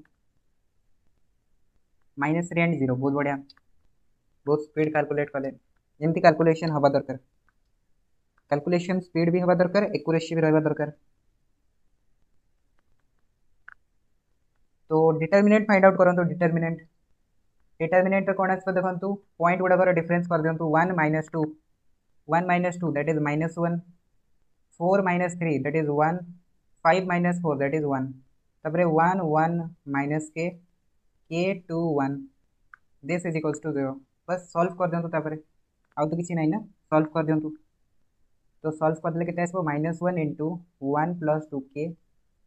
-3 एंड 0 बहुत बढ़िया, बहुत स्पीड कैलकुलेट कले जेमती कैलकुलेशन हवा दरकार, कैलकुलेशन स्पीड भी हवा दरकार, एक्यूरेसी भी रहबा दरकार। तो डिटरमिनेंट फाइंड आउट करंतु, डिटरमिनेंट डिटरमिनेंट कोन आछो देखंतु पॉइंट गुडा डिफरेंस कर दियंतु 1 minus 2, 1 minus 2 that is -1, 4 minus 3 that is 1, 5 minus 4 that is 1। तबरे 1 1 minus के 2 1 दिस इज इक्वल्स टू 0। बस सॉल्व कर दियंतु, तापरे आउ तो किछि नै ना, सॉल्व कर दियंतु। तो सल्व करदे के -1 into 1 plus 2k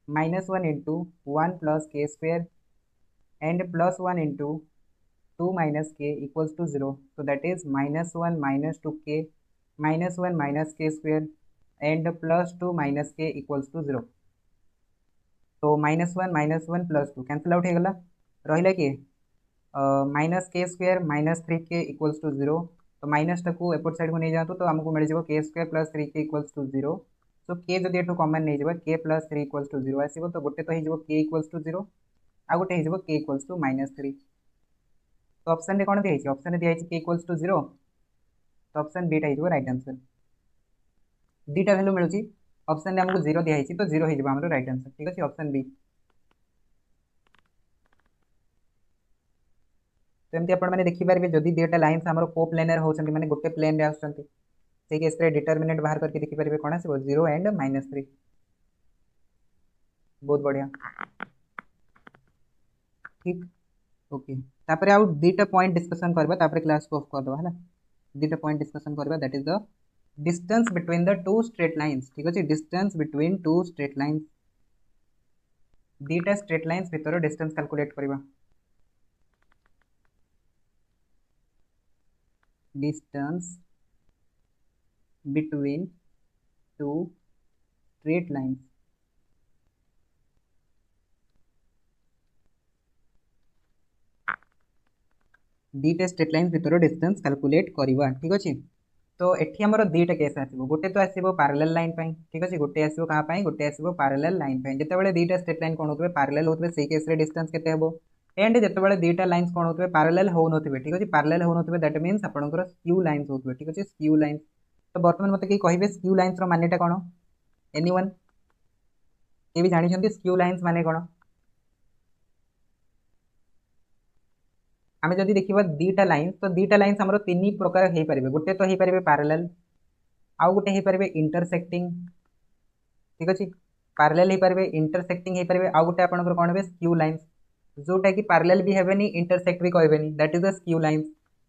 -1 into 1 plus k square and +1 into 2 minus k equals to 0. So that is -1 minus 2k -1 minus k square and +2 minus k equals to 0. तो -1 प्लस 2 कैंसल आउट होगा रहा किए -k² -3k इक्वल्स टू 0. तो माइनस टाक एपट साइड को नहीं जातु तो आमको मिल जाए k² + 3k equals to 0. So k जब ये कमन नहीं जाए k + 3 इक्वल्स टू 0 आसो तो गोटे तो हो k इक्वल्स टू 0 आ गोटे हो k इक्वल्स टू -3. तो ऑप्शन रे कौन दिखाई ऑप्शन दिखाई k इक्वल्स टू 0. तो ऑप्शन बीटा हो राइट आंसर. दुटा भैल्यू मिलूँ ऑप्शन में आमको 0 दिखाई तो 0 हो राइट आंसर. ठीक अच्छे ऑप्शन बी. तो एमती आपने देखिपारे जदि दुटा लाइन्स आम को प्लेन होती मैंने गोटे प्लेन आसुँच से केस डिटरमिनेंट बाहर करके देखिपारे कौन आसो 0 एंड -3. बहुत बढ़िया. ठीक ओके. तापर आउ दुटा पॉइंट डिस्कशन करबा क्लास को ऑफ कर दो है. दुटा पॉइंट डिस्कशन करबा that is the distance between the two straight lines. ठीक अच्छे distance between two straight lines. दुटा स्ट्रेट लाइन्स भितर डिस्टेंस कैलकुलेट करबा. Distance between two straight lines. दुटा स्ट्रेट लाइन भितर डिस्टेंस कैलकुलेट करवा. ठीक अच्छे. तो एठी हमर दुटा केस आसीबो गोटे तो आसीबो पैरेलल लाइन पई. ठीक अच्छे गोटे आसीबो कहा पई गोटे आसीबो पैरेलल लाइन पई. जेतेबेले दुटा स्ट्रेट लाइन कोन होतबे पैरेलल होतबे सेही केस रे डिस्टेंस केते हेबो एंड जेतेबेले दुटा लाइन्स कोन होतबे पैरेलल हो नथबे. ठीक अच्छे पैरेलल हो नथबे दैट मींस आपनकर स्क्यू लाइन्स होतबे. ठीक अच्छे स्क्यू लाइन्स. तो वर्तमान मते कि कहिबे स्क्यू लाइन्स रो मानेटा कोन एनीवन के भी जानि छथि स्क्यू लाइन्स माने कोन. आम जब देखा दुटा लाइन तो दुटा लाइन्स आम तीन प्रकार हो पारे. गोटे तो हो पारे पैरेलल आउ गोटे हो पारे इंटरसेक्टिंग. ठीक अच्छे पैरेलल हो पारे इंटरसेक्टिंग हो पारे आउ गोटे आपंकर कौन है स्क्यू लाइन्स जोटा कि पैरेलल भी हेनी इंटरसेक्ट भी कहबेनी that is the skew lines.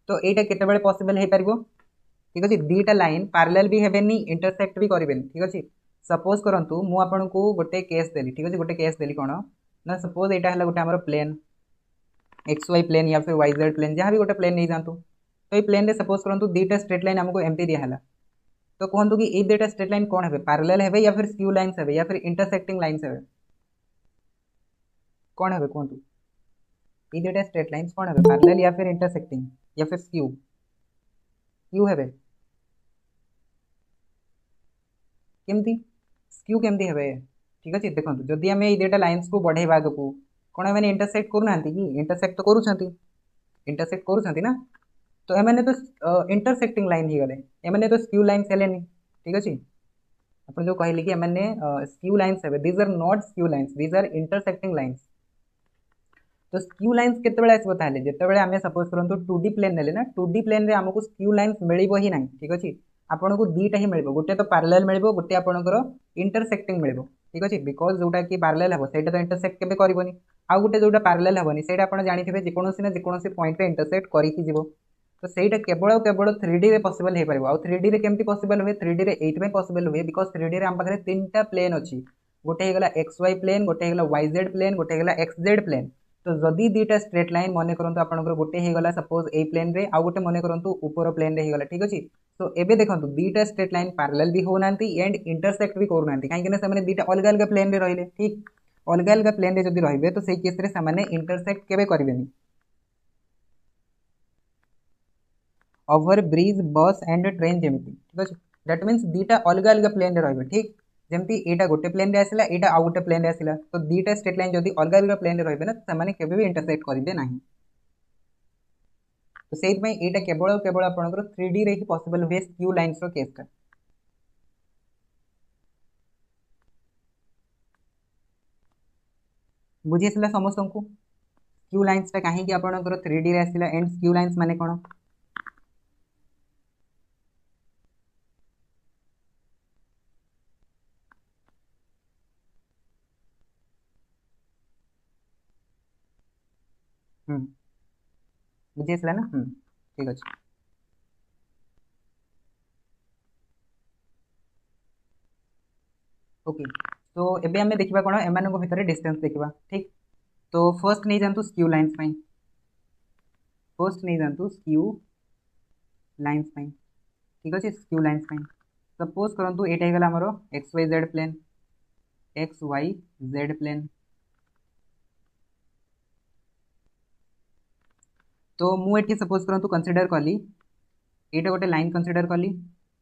तो यहाँ केते पॉसिबल हो पार. ठीक अच्छे दुटा लाइन पैरेलल भी हेनी इंटरसेक्ट भी करेंगे. ठीक अच्छे सपोज करूँ मुझे गोटे केस देली. ठीक अच्छे गोटे केस देली कौन ना सपोज यहाँ है गोटे आम प्लेन XY प्लेन या फिर YZ प्लेन जहाँ भी गोटे प्लेन नहीं जातु. तो ये प्लेन रे सपोज करूँ दुटा स्ट्रेट लाइन आमको एमती दिहला. तो कहतु कि ये दुटा स्ट्रेट लाइन कौन है पैरेलल है या फिर स्क्यू लाइन्स है या फिर इंटरसेक्टिंग लाइन्स है कौन है कहतु ये दुटा स्ट्रेट लाइन्स कौन है पैरेलल या फिर इंटरसेक्टिंग या फिर स्क्यू स्क्यू है केमती स्क्यू केमती है. ठीक अच्छे देखो जदि आम ये दुटा लाइन्स को बढ़ेवा आगू कौन मैंने इंटरसेक्ट करूना कि इंटरसेक्ट तो करूँ इंटरसेक्ट करूँ ना. तो एमने तो इंटरसेक्टिंग लाइन ही गले एमने तो स्क्यू लाइन्स हेले. ठीक अच्छे आप जो कहले कि एमने स्क्यू लाइन्स है these are not skew lines these are intersecting lines. तो स्क्यू लाइन्स केतबेले आसबो ताले जेतेबेले आमे सपोज करंतु 2D प्लेन नेले ना 2D प्लेन रे हमको स्क्यू लाइन्स मिलिबो ही नाही. ठीक अच्छे आपन को दुटा ही मिलिबो गोटे तो पैरेलल मिलिबो गोटे आपनकर इंटरसेक्टिंग मिलिबो. ठीक अच्छे बिकॉज जोटा कि पैरेलल हबो सेटा तो इंटरसेक्ट केबे करबोनी आ गोटे जोटा पैरेलल हबोनी सेटा आपन जानिथिबे जेकोनोसी ना जेकोनोसी पॉइंट रे इंटरसेक्ट करिकि जीवो. तो सेटा केवल केवल 3D रे पॉसिबल हे परबो. आ 3D रे केमती पॉसिबल हुए 3D रे एइट में पॉसिबल हुए बिकॉज 3D रे हम पाखरे तीनटा प्लेन अछि गोटे हेगला XY प्लेन गोटे हेगला YZ प्लेन गोटे हेगला XZ प्लेन. तो जदि दुटा स्ट्रेट लाइन मन करूँ आपंकर गोटे होगा सपोज ए प्लेन रे आउ गोटे मन करूँ ऊपर प्लेन रे होगा. ठीक अच्छे तो एबे देखो दुटा स्ट्रेट लाइन पैरेलल भी होना एंड इंटरसेक्ट भी करूना कहीं दुटा अलग अलग प्लेन रे रहिले. ठीक अलग अलग प्लेन रे जदि रहिबे तो सही केस रे सामाने इंटरसेक्ट केबे करिवेनी. ओवर ब्रिज बस एंड ट्रेन जेमिति. ठीक अच्छे दैट मीन्स दुटा अलग अलग प्लेन रे रहिबे. ठीक जमती एटा गोटे प्लेन रे आसिला एटा आउ गोटे प्लेन रे आसिला तो दुटा स्ट्रेट लाइन जदि अलग अलग प्लेन रे रहिबे ना सामाने केबे भी इंटरसेक्ट करिवे नाही. तो सेहि पई एटा केवल केवल आपनकर 3D रे ही पॉसिबल हुए स्क्यू लाइन्स रो केस का. बुझी आसिला समस्त को स्क्यू लाइन्स टा काहे कि आपनकर 3D रे आसिला एंड स्क्यू लाइन्स माने कोन. बुझी आसिला ना. ठीक अच्छे ओके तो एबे आमे देखिबा कोन एमानको भितरे डिस्टेंस देखिबा ठीक। तो फर्स्ट नहीं जानतु स्क्यू लाइन्स पाई, फर्स्ट नहीं जानतु स्क्यू लाइन्स पाई ठीक अछि। स्क्यू लाइन्स पाई सपोज करंतु एटा हेगला हमरो x y z plane, x y z plane. तो मु एठी सपोज करंतु कंसीडर कली एटा गोटे लाइन कंसीडर कली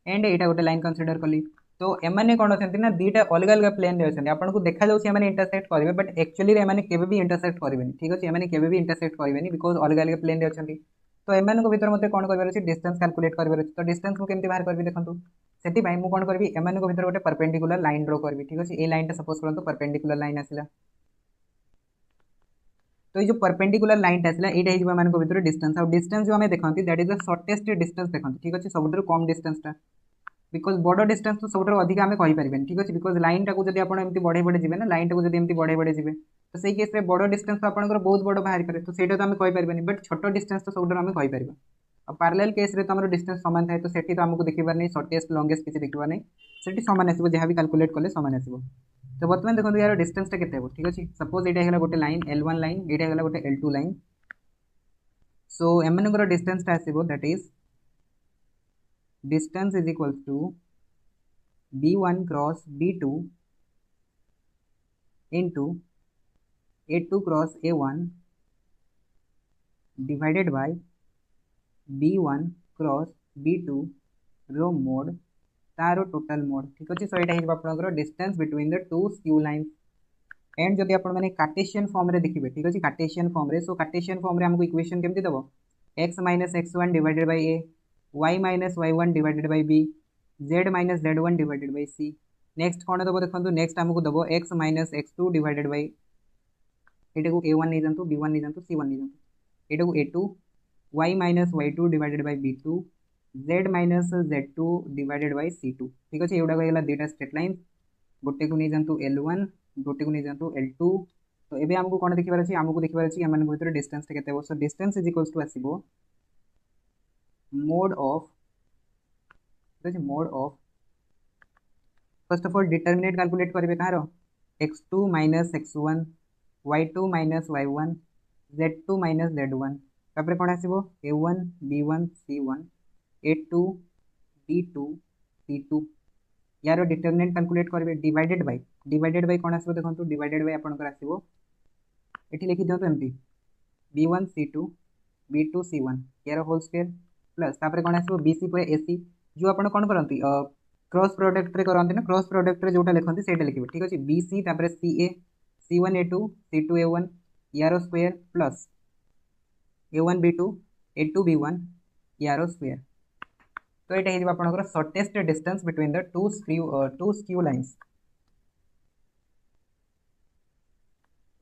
एंड एटा गोटे लाइन कंसीडर कली। तो एमाने कोन अछंती ना दीटा अलग अलग प्लेन रे अछंती, आपन को देखा जाउछि एमाने इंटरसेक्ट करिवे बट एक्चुअली रे एमाने केबे भी इंटरसेक्ट करिवेनी ठीक अछि। एमाने केबे भी इंटरसेक्ट करिवेनी बिकॉज़ अलग अलग प्लेन रे अछंती। तो एमान को भीतर मते कोन करबार अछि डिस्टेंस कैलकुलेट करबार अछि। तो डिस्टेंस को केमति बाहर करबी देखंतु सेति भाई मु कोन करबी एमान को भीतर गोटे परपेंडिकुलर लाइन ड्रा करबी ठीक अछि। ए लाइन ता सपोज करंतु परपेंडिकुलर लाइन आसिला। तो ये जो परपेंडिकुलर लाइन आसला एटा हिजबा मान को भीतर डिस्टेंस और डिस्टेंस जो हमें देखंती that is the shortest distance देखंती ठीक अछि। सबुठु कम डिस्टेंस ता बिकॉज बड़ डिस्टेंस तो सबुठु अधिक आमे कहि परिबेन ठीक अछि। बिकॉज लाइन टा को जदी आपण एमती बढ़े बढ़े जिवे ना लाइन टा को जदी एमती बढ़े बढ़े जिवे तो सेही केस रे बड़ डिस्टेंस तो आपनकर बहुत बड़ बाहर करे तो सेटा तो आमे कहि परिबेनी बट छोटो डिस्टेंस तो सबुठु आमे कहि परिबा। अब पैरेलल केस रे तो हमर डिस्टेंस समान थाए तो सेठी तो हमको देखिबार नै शॉर्टेस्ट लॉन्गेस्ट किछ देखिबार नै सेठी समान आसीबो जहा भी कैलकुलेट करले समान आसीबो। तो बर्तमान देखो यार डिस्टेंस केते हो ठीक अछि। सपोज एटा हेला गोटे लाइन L1 लाइन एटा हेला गोटे L2 लाइन। सो एमनकर डिस्टेंस ता आसीबो that is distance is equal to b1 cross b2 into a2 cross a1 divided by b1 cross b2 रो मोड तारो टोटल मोड ठीक अछि। सो एटा हिजबा आपनकर distance between the two skew lines and जदि आपण माने कार्टेशियन फॉर्म रे देखिबे ठीक अछि। कार्टेशियन फॉर्म रे सो कार्टेशियन फॉर्म रे हमको इक्वेशन केमति दबो x minus x1 divided by a, y minus y1 divided by b, z minus z1 divided by c। Next कोन दबो देखंतु नेक्स्ट हमको दबो x minus x2 divided by एटा को a1 नै जानतु b1 नै जानतु c1 नै जानतु एटा को a2 y minus y2 divided by b2 z minus z2 divided by c2 ठीक अछि। एउडा गयला दुटा स्ट्रेट लाइन गोटे को नै जानतु L1 गोटे को नै जानतु L2। तो एबे हमको कोन देखिबार अछि हमको देखिबार अछि एमान भीतर डिस्टेंस केते हो। So distance is equals to आसीबो मोड ऑफ ठीक अछि mod of first of all determinant calculate करिवे कारो x2 minus x1 y2 minus y1 z2 minus z1 तापर कोन आसीबो a1 b1 c1 a2 b2 c2 यार डिटरमिनेंट कैलकुलेट करिवे डिवाइडेड बाय कोन आसीबो देखंतु डिवाइडेड बाय आपनकर आसीबो एठी लिखि दियंतु MP b1 c2 b2 c1 यार होल स्क्वायर प्लस तापर कोन आसीबो bc पर ac जो आपण कोन करंती क्रॉस प्रोडक्ट रे करंती ना क्रॉस प्रोडक्ट रे जोटा लिखंती सेटा लिखिबे ठीक अछि। bc तापर ca c1 a2 c2 a1 यार square plus a1 b2 a2 b1 यार स्क्वायर। तो एटा हिजबा आपनकर shortest distance between the two skew lines.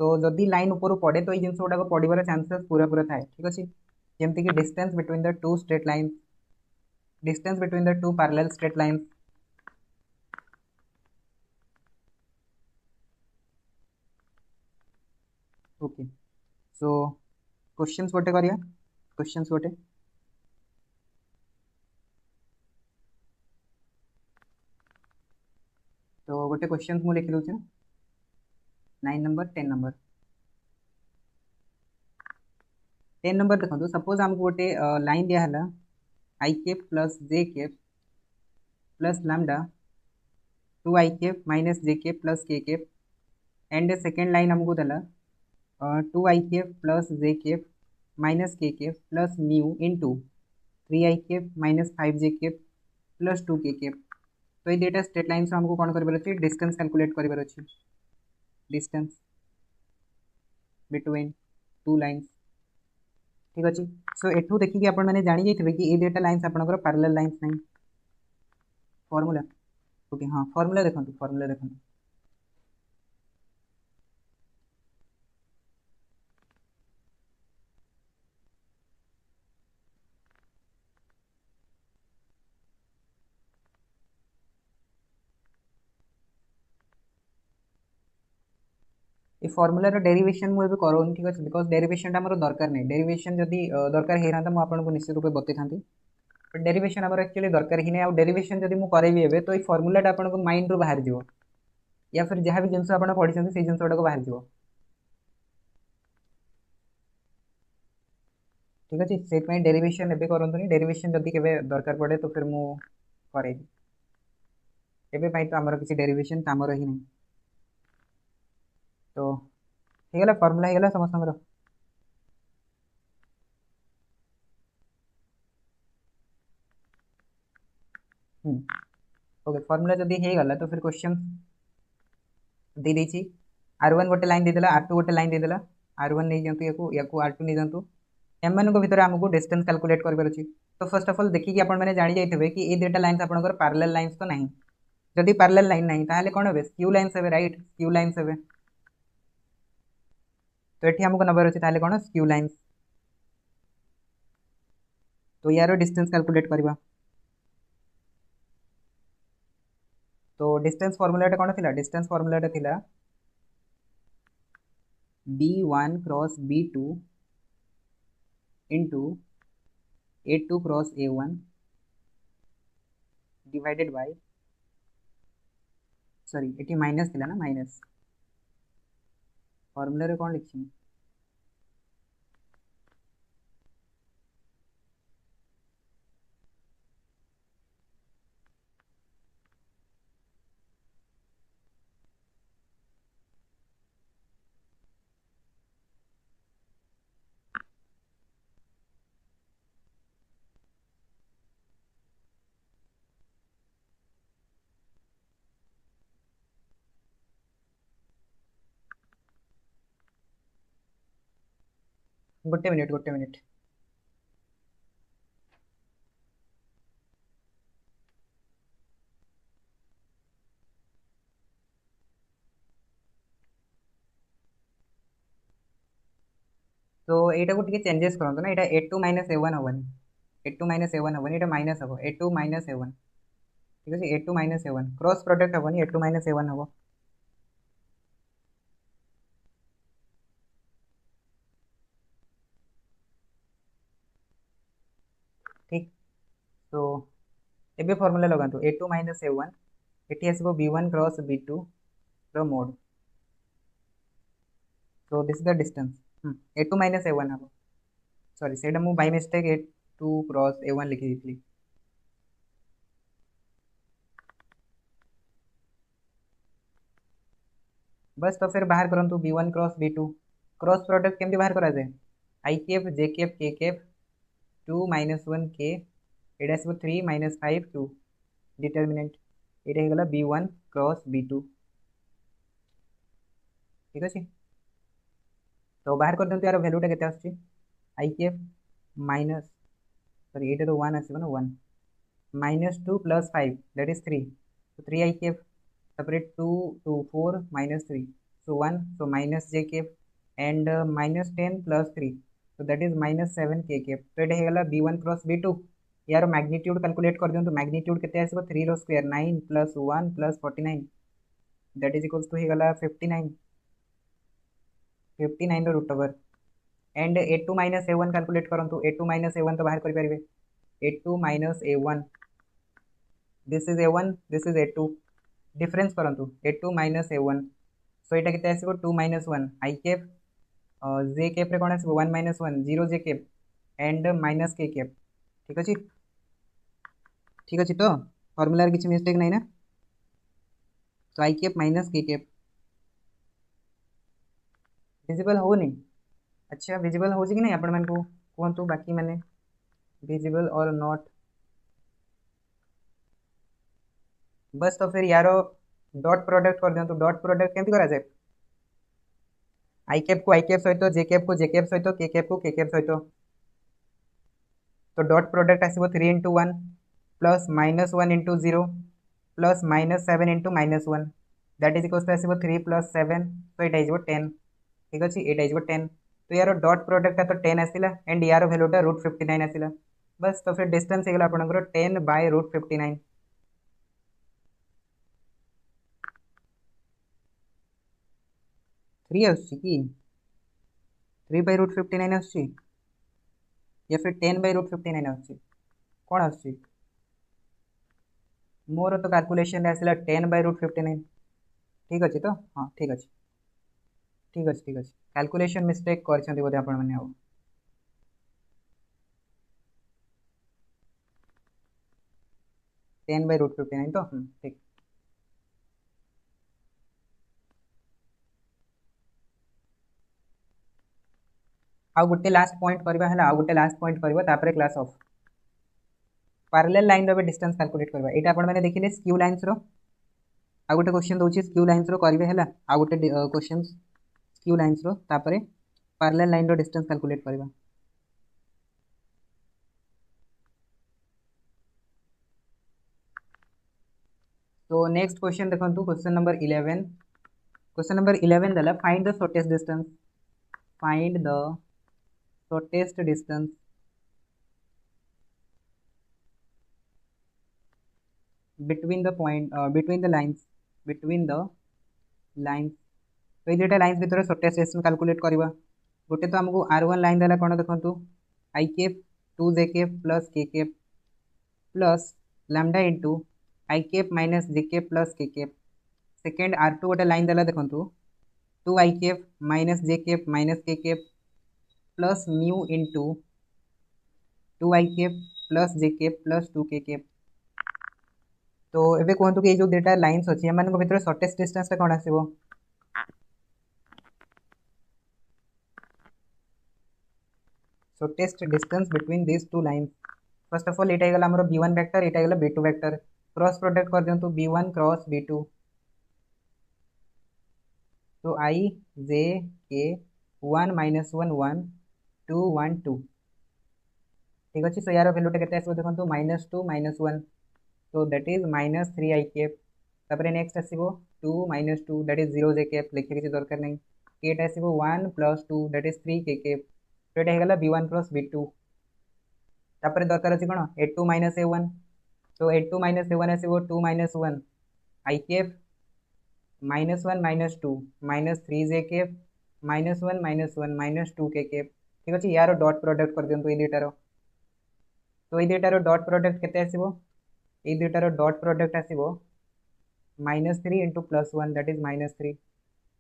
तो जदि लाइन ऊपर पड़े तो ये जिनस गुड़ा पड़ार चांसेस पूरा पूरा थाए ठीक अच्छे। जमती कि distance between the two straight lines, distance between the two parallel straight lines. Okay so questions गोटे करिया क्वेश्चंस गोटे तो गोटे क्वेश्चंस मु लिखि दउछि 9 नंबर 10 नंबर 10 नंबर देखो सपोज हमको गोटे लाइन दिया है i cap plus j cap plus lambda 2 i cap minus j cap plus k cap and second line हमको देला 2 i cap plus j cap minus k cap plus mu into 3 i cap minus 5 j cap plus 2 k cap. तो ये दुटा स्ट्रेट लाइन हमको कौन कर डिस्टेंस कैलकुलेट कर डिस्टेंस बिटवीन टू लाइन्स ठीक अच्छे। सो एठू देखिए आप जानी जाइए कि ये दुटा लाइन्स आपंकर पैरेलल लाइन्स नहीं फॉर्मूला ओके हाँ फॉर्मूला देखो फॉर्मूला देखो ये फॉर्मूला डेरिवेशन मुझे करोनी ठीक अच्छे बिकज डेरिवेशन आम दरकार नहीं। डेरिवेशन जदि दरकार होना तो मुझे निश्चित रूप बतई था बट डेरिवेशन आम एक्चुअली दरकार ही नहीं। डेरिवेशन जब मुझे करेबी तो ये फॉर्मूला आपको माइंड रू बाहर जीव या फिर जहाँ भी जिनस आप पढ़ी से जिन गुड़ाक बाहर जाव। ठीक अच्छे से डेरिवेशन एवं करनी डेरिवेशन जदि के दरकार पड़े तो फिर मुझे एवं तो आमर किसी डेरिवेशन कम ही नहीं। तो होगा फर्मूला होगा समस्त। ओके फर्मूला जदि होगा तो फिर क्वेश्चन दे देती R1 गोटे लाइन देदेला R2 गोटे लाइन देदेला R1 नहीं जातु या R2 नहीं जातु एम मान भर आमको डिस्टेंस कैलकुलेट कर। तो फर्स्ट अफ ऑल देखिए आप जानी जाइए कि ये दुटा लाइन आपंकर पैरेलल लाइन्स तो नहीं जदि पैरेलल लाइन नहीं ताहले कौन हे स्क्यू लाइन्स हे राइट स्क्यू लाइन्स हे। तो ये आमको नबर अच्छे ताहले कौन स्क्यू लाइन्स। तो यार डिस्टेंस कैलकुलेट करवा। तो डिस्टेंस फॉर्मूलाटा कौन थी डिस्टेंस फॉर्मूलाटा थी B1 cross B2 into A2 cross A1 divided bye sorry ये माइनस थी ना माइनस फॉर्मूला कौन लिखी गोटे मिनिट गोटे मिनिट। तो यहाँ को चेंजेस करूँ ना यहाँ A2 माइनस A1 हेनी A2 माइनस A1 हेनी ये माइनस हम A2 माइनस A1 ठीक है A2 minus A1 cross product हेनी A2 माइनस A1 हम ठीक। तो ये फॉर्मूला लगातु A2 माइनस A1 ये आसो B1 क्रॉस B2 मोड। तो this is the distance A2 minus A1 हम सॉरी से by mistake A2 cross A1 लिखी थी। बस तो फिर बाहर करूँ B1 cross B2 cross product केमती बाहर करा जाए आई केफ जे केफ के केफ 2 माइनस 1 के ये आसो 3 माइनस 5 2 डिटर्मिनेंट ये होगा B1 क्रॉस B2 ठीक अच्छे। तो बाहर कर दिखाँ यार भैल्यूटा के आई केफ माइनस सॉरी ये तो 1 आसो ना 1 माइनस 2 प्लस 5 दैट इज 3 तो 3 आई केफ separate 2 2 4 minus 3 so 1 so minus j cap and minus 10 plus 3 so that is minus 7 k cap। तो ये होगा B1 क्रॉस B2 यार मैग्नीट्यूड कैलकुलेट कर दिखाँ मैग्नीट्यूड के आसो 3 रो square 9 plus 1 plus 49 that is equals to होगा 59 59 root over and A2 minus A1 calculate करूँ A2 माइनस A1 तो बाहर करें A2 minus A1 this is A1 this is A2 difference करूँ A2 माइनस A1 सो यहाँ के आसो 2 माइनस 1 आई केफ जे केप रे कौन आसो 1 माइनस 1 0 j cap and minus k cap ठीक अच्छे। ठीक अच्छे तो फॉर्मूला किसी मिस्टेक नहीं ना तो आई cap minus k cap visible हो नहीं अच्छा विजिबल हो कि नहीं आपण मान को कहतु बाकी माने विजिबल और नॉट। बस तो फिर यार डॉट प्रोडक्ट कर दिखाँ डॉट प्रोडक्ट केमती करा जाए आई केप को आई केप सहित जे केप को जे केप सहित के केप को के केप सहित तो डॉट प्रोडक्ट आसो 3 into 1 plus minus 1 into 0 plus minus 7 into minus 1 that is equals to आसो 3 प्लस 7 तो ये 10 ठीक अच्छे ये 10 तो यार डॉट प्रोडक्ट तो 10 आसला एंड यार भैल्यूटा √59 आसला। बस तो फिर डिस्टेंस होगा आपंकर 10 बाय √59 3 आस 3 बाय √59 आस या फिर 10 बाय √59 आस कौन आस मोर तो कैलकुलेशन आसला 10 बाय √59 ठीक अच्छे तो हाँ ठीक अच्छे ठीक अच्छे ठीक अच्छे कैलकुलेशन मिस्टेक कर बोधे आपण मैंने 10/√59 तो ठीक आउ गोटे लास्ट पॉइंट करबा है आउ गोटे लास्ट पॉइंट करबा तापर क्लास ऑफ पैरेलल लाइन रो डिस्टेंस कैलकुलेट करबा एटा आपण मैंने देखिले स्क्यू लाइंस रो आ गोटे क्वेश्चन दउची स्क्यू लाइंस रो करिवे हला आ गोटे क्वेश्चन स्क्यू लाइंस रो तापर पैरेलल लाइन रो डिस्टेंस कैलकुलेट करबा तो नेक्स्ट क्वेश्चन देखंतु क्वेश्चन नंबर 11 क्वेश्चन नंबर 11 दला find the shortest distance find the shortest distance between the point between the lines between the lines तो ये दुटा लाइन्स भितर शॉर्टेस्ट डिस्टेंस कैलकुलेट करबा गोटे तो हमको r1 लाइन देला कोन देखंतु i cap 2j cap plus k cap plus lambda into i cap minus j cap plus k cap second r2 गोटे लाइन देला देखंतु 2i cap minus j cap minus k cap plus mu into 2i cap plus j cap plus 2k cap तो एबे कहतु कि जो दुटा लाइन्स अछि एमान को भितर शॉर्टेस्ट डिस्टेंस कोन आसीबो shortest distance between this two lines first of all एटा गला हमरो b1 वेक्टर एटा गला b2 वेक्टर क्रॉस प्रोडक्ट कर दियंतु b1 क्रॉस b2 तो I j k 1 minus 1 1 2 1 2 ठीक अच्छे सो यार वैल्यूटा केते आसीबो देखंतु -2 -1 तो दैट इज -3i कैप तापर नेक्स्ट आसीबो 2 -2 दैट इज 0 j कैप लिखे किसी दरकार नहीं केटा आसीबो 1 + 2 दैट इज 3 k कैप तो एटा हेगला b1 क्रॉस b2 तापर दरकार अछि कोन a2 - a1 तो a2 - a1 आसीबो 2 - 1 i cap -1 -2 -3j cap -1 -1 -2k cap ठीक अच्छे यार डॉट प्रोडक्ट कर दियंतु ए दुटार तो ये दुटार डॉट प्रोडक्ट केते आसीबो ये दुटार डॉट प्रोडक्ट आसीबो -3 इंटू +1 दैट इज -3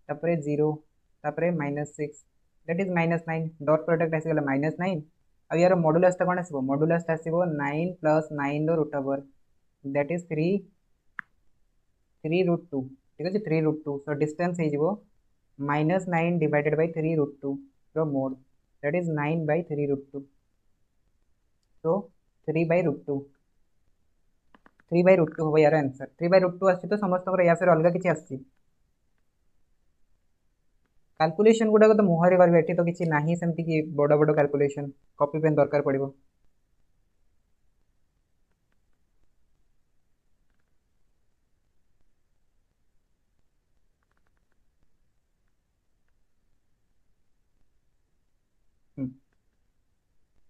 तापर 0 तापर -6 दैट इज -9 डॉट प्रोडक्ट आसीगला -9 आ यार मॉडुलस ता कोन आसीबो मॉडुलस ता आसीबो 9 + 9 रो रूट ओवर दैट इज 3√2 ठीक अच्छे 3√2 सो डिस्टेंस हे जिवो -9 डिवाइडेड बाय 3√2 रो मोड दैट इज 9/3√2 तो 3/√2 3/√2 हो यार आंसर 3/√2 आछि तो समस्त या फिर अलग किछि आछि कैलकुलेशन गुडा तो मुहरे करबे एठी तो किछि नाही सेमति कि बड़ बड़ कैलकुलेशन कॉपी पेन दरकार पड़िबो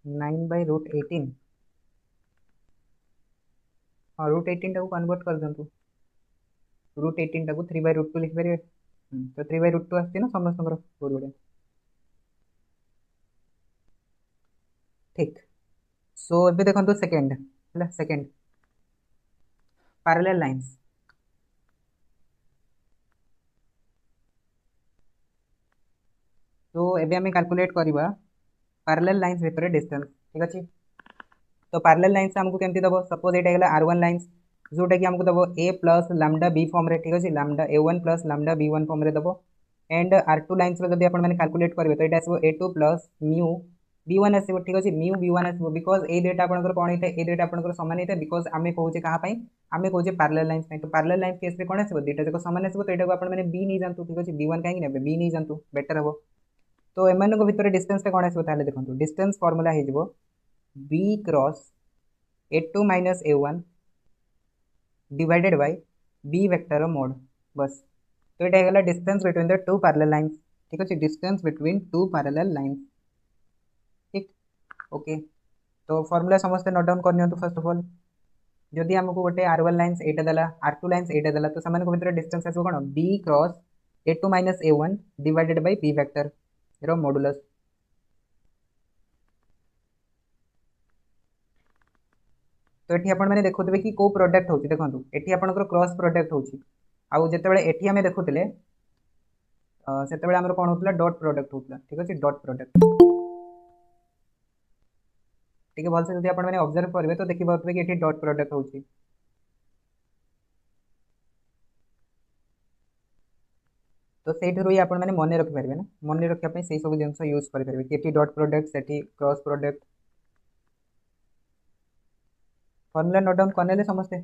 9/√18 हाँ √18 टाକୁ कन्वर्ट कर दियंतु √18 टाକୁ 3/√2 लिखि परिबे तो 3/√2 आछि ना समस्त बहुत बड़े ठीक सो एबे देखंतु सेकंड हला सेकंड पैरेलल लाइंस तो एबे हमें कैलकुलेट करबा पैरेलल लाइंस भितर डिस्टेंस ठीक अछि तो पैरेलल लाइंस हमको केमति दबो सपोज एटा गेला r1 लाइंस जोटा कि हमको दबो a + लैम्डा b फॉर्म रे ठीक अछि lambda a1 + lambda b1 form रे दबो एंड r2 लाइंस रो जदी आपण माने कैलकुलेट करबे तो एटा आसीबो a2 + म्यू b1 आसीबो ठीक अछि म्यू b1 आसीबो बिकॉज़ ए डेटा आपनकर कोन हेते ए डेटा आपनकर समान हेते बिकॉज़ आमे कहूचे कहा पई आमे कहूचे पैरेलल लाइंस पई तो पैरेलल लाइंस केस रे कोन आसीबो डेटा जको समान आसीबो तो एटा को आपण माने b नै जानतु ठीक अछि b1 काहे नेबे b नै जानतु बेटर हबो तो एमान को भितर डिस्टेंस रे कोन आसीबो ताले देखंतु डिस्टेंस फार्मूला हे जिवो b cross a2 - a1 divided by b vector mod बस तो ये गला distance between the two parallel lines ठीक अच्छे distance between two parallel lines ठीक ओके तो फॉर्मूला समस्त नोट डाउन करनियंतु फर्स्ट ऑफ ऑल जदि हमको गोटे r1 लाइंस एटा देला r2 लाइंस एटा देला तो समान को भितर डिस्टेंस आसो कोन b cross a2 - a1 divided by b vector रो मॉडुलस तो ये आपण मैंने देखुवे कि को प्रोडक्ट होची देखंतु एठी आपनकर क्रॉस प्रोडक्ट होची आउ जितेबाला एटी आम देखुले से आम कौन होता डॉट प्रोडक्ट होता ठीक अच्छे डॉट प्रोडक्ट टी भलसे जब आप ऑब्जर्व करेंगे तो देखिए कि ये डॉट प्रोडक्ट होची तो से ही आपने मन रखिपारे ना मन रखापी से सब जिन यूज करेंगे कि डॉट प्रोडक्ट से cross product formula note down करने समस्ते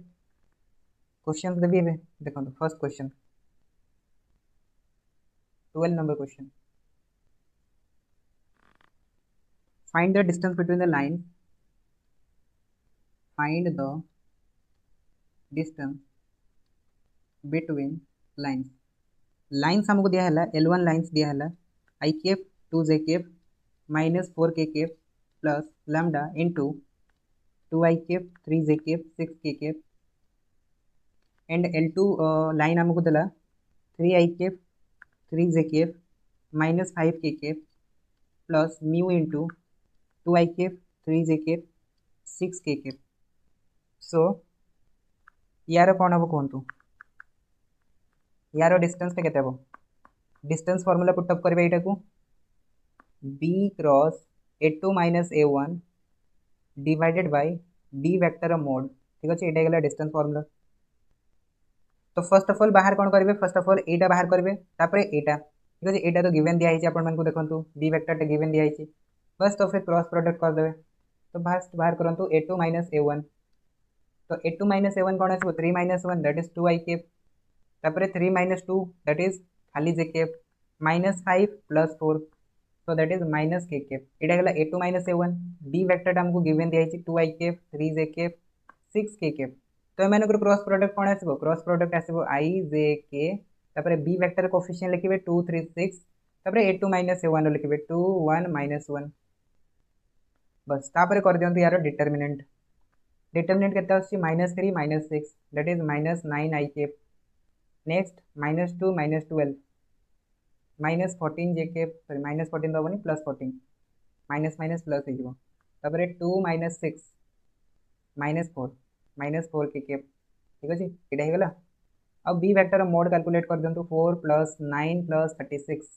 क्वेश्चन देवी देखो first question 12 number question find the distance between the line find the distance between lines lines हमको दिया है L1 लाइन्स दिया है i cap 2j cap minus 4k cap plus lambda into 2i cap 3j cap 6k cap and L2 line हमको देला 3i cap 3j cap minus 5k cap plus mu into 2i cap 3j cap 6k केफ सो यार कौन हम कहतु यार डिस्टेंस के डिस्टेंस फॉर्मूला पुटअप करेंगे यहाँ को b cross a2 minus a1 divided by b vector mode ठीक अच्छे ये गला डिस्टेंस फॉर्मूला तो फर्स्ट ऑफ ऑल बाहर कौन करेंगे फर्स्ट ऑफ ऑल एटा बाहर करेंगे यहाँ ठीक है यहाँ तो गिवन दिखाई आपको देखो b वेक्टर गिवन दिखाई बस तो फिर क्रॉस प्रोडक्ट करदे तो फर्स्ट बाहर करूँ a2 माइनस a1 तो a2 माइनस a1 कौन आसो 3 माइनस 1 दैट इज 2i केफ तापर 3 माइनस 2 दैट इज खाली j cap minus 5 plus 4 so that is minus k cap यहाँ गला a2 minus a1 b vector आमको गिवन दिखाई 2i cap 3j cap 6k केफ तो एम क्रॉस प्रोडक्ट कौन आसो क्रॉस प्रोडक्ट आसो i j k तापर b वेक्टर कोफिशिएंट लिखिबे 2 3 6 तापर a2 माइनस a1 लिखिबे 2 1 माइनस 1 बस तापर कर दियंतु यार डिटरमिनेंट डिटरमिनेंट केते आछि -3 -6 that is -9 i cap next -2 -12 -14 j cap sorry -14 तो हबनी +14 माइनस माइनस प्लस हो तापर 2 -6 -4 के केफ ठीक अच्छे ये होगा अब b वेक्टर मोड कैलकुलेट कर दिंतु 4 + 9 + 36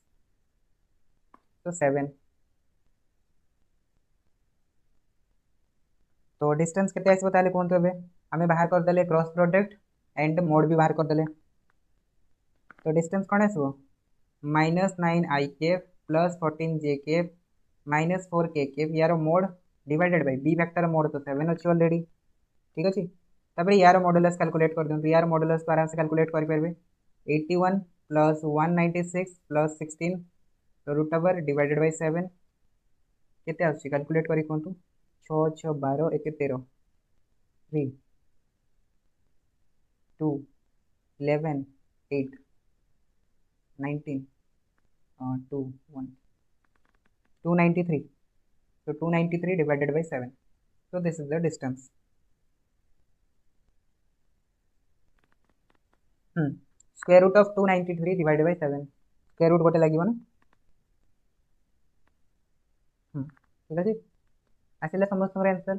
तो 7 तो डिस्टेंस केते आसबो ताले कोन तो आमे बाहर कर देले क्रॉस प्रोडक्ट एंड मोड भी बाहर कर देले तो डिस्टेंस कौन आसबो -9i केफ प्लस 14j केफ -4k केफ यार mode divided by b vector mode तो 7 अच्छी ऑलरेडी ठीक अच्छे तापर यार मॉडुलस कैलकुलेट कर दिंतु यार मॉडुलस तो आराम से कैलकुलेट कर पारे 81 + 196 + 16 तो रूट ओवर डिवाइडेड बाय 7 केते आछि कैलकुलेट करी कोंतु 6 6 12 1 13 3 2 11 8 19 2 1 293 so 293 divided by 7 so this is the distance square root of 293 divided by 7 square root गोटे लगे ना ठीक अच्छे आसला समस्त आंसर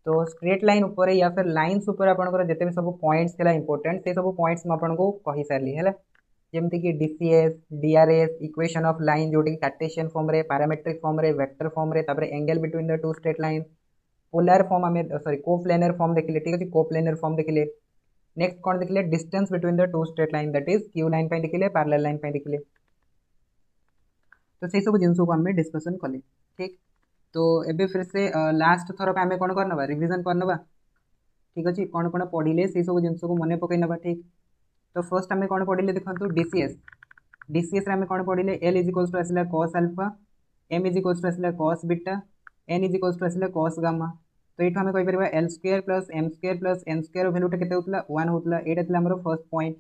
तो स्ट्रेट लाइन ऊपर या फिर लाइन्स ऊपर आपंकर जिते भी सब पॉइंट्स था इंपोर्टेंट से सब पॉइंट्स मुझे कही सारे है जमती कि DCS DRS equation of line जोटी कार्टेशियन फॉर्म रे पैरामेट्रिक फॉर्म रे वेक्टर फॉर्म रे तापर angle between the two straight line polar form आम सॉरी कोप्लेनर फॉर्म देखिले ठीक अच्छे कोप्लेनर फॉर्म देखिले नेक्स्ट कौन देखिले distance between the two straight line that is skew line देखिले पैरेलल लाइन देखिले तो से सब जिन को आम डिस्कसन कले ठीक तो एबे फिर से लास्ट थर पे आम कौन करना रिविजन करना ठीक अच्छे कौन कौन पढ़ले से सब जिन को मन पकई ना ठीक तो फर्स्ट आम कौन पढ़ले देखो डीसीएस डीसीएस आम कौन पढ़ले एल इज इक्वल्स टू आसला cos alpha M is equals to आसला cos beta N is equals to आसला कॉस गामा तो ये आम कहीपर L square plus M square plus N square भैल्यूटा के 1 होता यहाँ फर्स्ट पॉइंट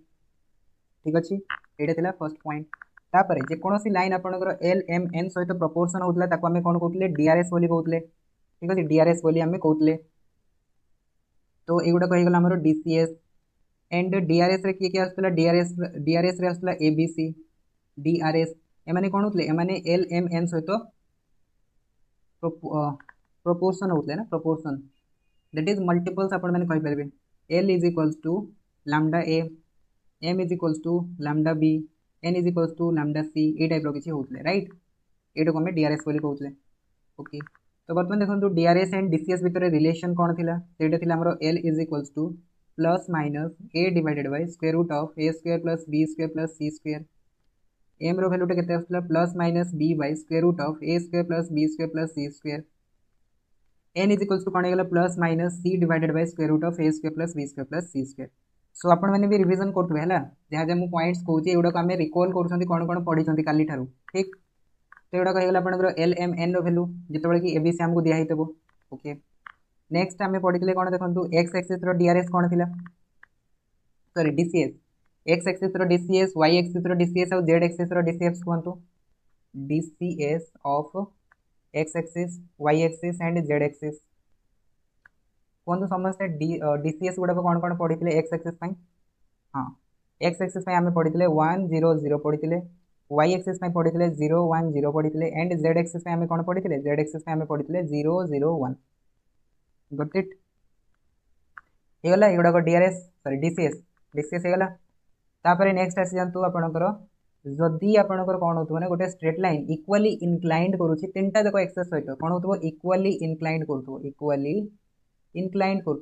ठीक अच्छे यहाँ फर्स्ट पॉइंट तापर जेकोसी लाइन आपंकर एल एम एन सहित प्रपोर्सन होता आम कौन कहते डीआरएस कहते ठीक अच्छे डीआरएस आम कहते तो युवा कहीगला आम डीसीएस एंड डीआरएस रे किए आसला डीआरएस रे आसला एबीसी डीआरएस एमाने कौन होते एमाने एल एम एन सहित प्रोपोर्शन होते ना प्रोपोर्शन दैट इज मल्टीपल्स आपण मैंने कहि परबे L is equals to lambda A M is equals to lambda B N is equals to lambda C ए टाइप रो किछि होतले राइट एटा को हमें DRS बोली कहउतले ओके तो बर्तमान देखो DRS एंड DCS भितर रिलेशन कौन थिला सेटा थिला हमरो L is equals to plus minus A divided by square root of A square plus B square plus C square M रो वैल्यूटा केते आसला plus minus B by square root of A square plus B square plus C square N is equals to कौन हो plus minus C divided by square root of A square plus B square plus C square so आपण मैंने भी रिवीजन करथबे हला जहाँ जहाँ पॉइंट्स कहूँ एगुड़ा आम रिकॉल कर कौन कौन पढ़ी काली ठारू ठीक तो एगुड़ा होगा आपंकर एल एम एन रैल्यू जिते कि एबीसी आमको दिखाई ओके नेक्स्ट आम पढ़ी कौन देखो एक्स एक्सिस डीआरएस कौन थी sorry DCS X axis DCS Y axis DCS और जेड एक्सिस डीसीएस कहतु DCS of X axis Y axis and Z axis कहतु समस्ते डीसीएस गुड़ाक कौन कौन पढ़ी एक्स एक्सिस हाँ एक्स एक्सिस आम पढ़ी 1 0 0 पढ़ी वाई एक्सिस पढ़ी 0 1 0 पढ़ी एंड जेड एक्सिस आम कौन पढ़ी जेड एक्सिस आम पढ़ी 0 0 1 गट इट होगा एगुड़ाक डीआरएस सॉरी डीसीएस डीसीएस होगा तापर नेक्स्ट आसी जातु आपणकर जदि आपणकर कौन हो ना गोटे स्ट्रेट लाइन इक्वाली इनक्लाइंड करुच्ची तीन टा जाक एक्सेस सहित कौन हो इक्वाली इनक्लाइंड कर इक्वाली इनक्लाइंड कर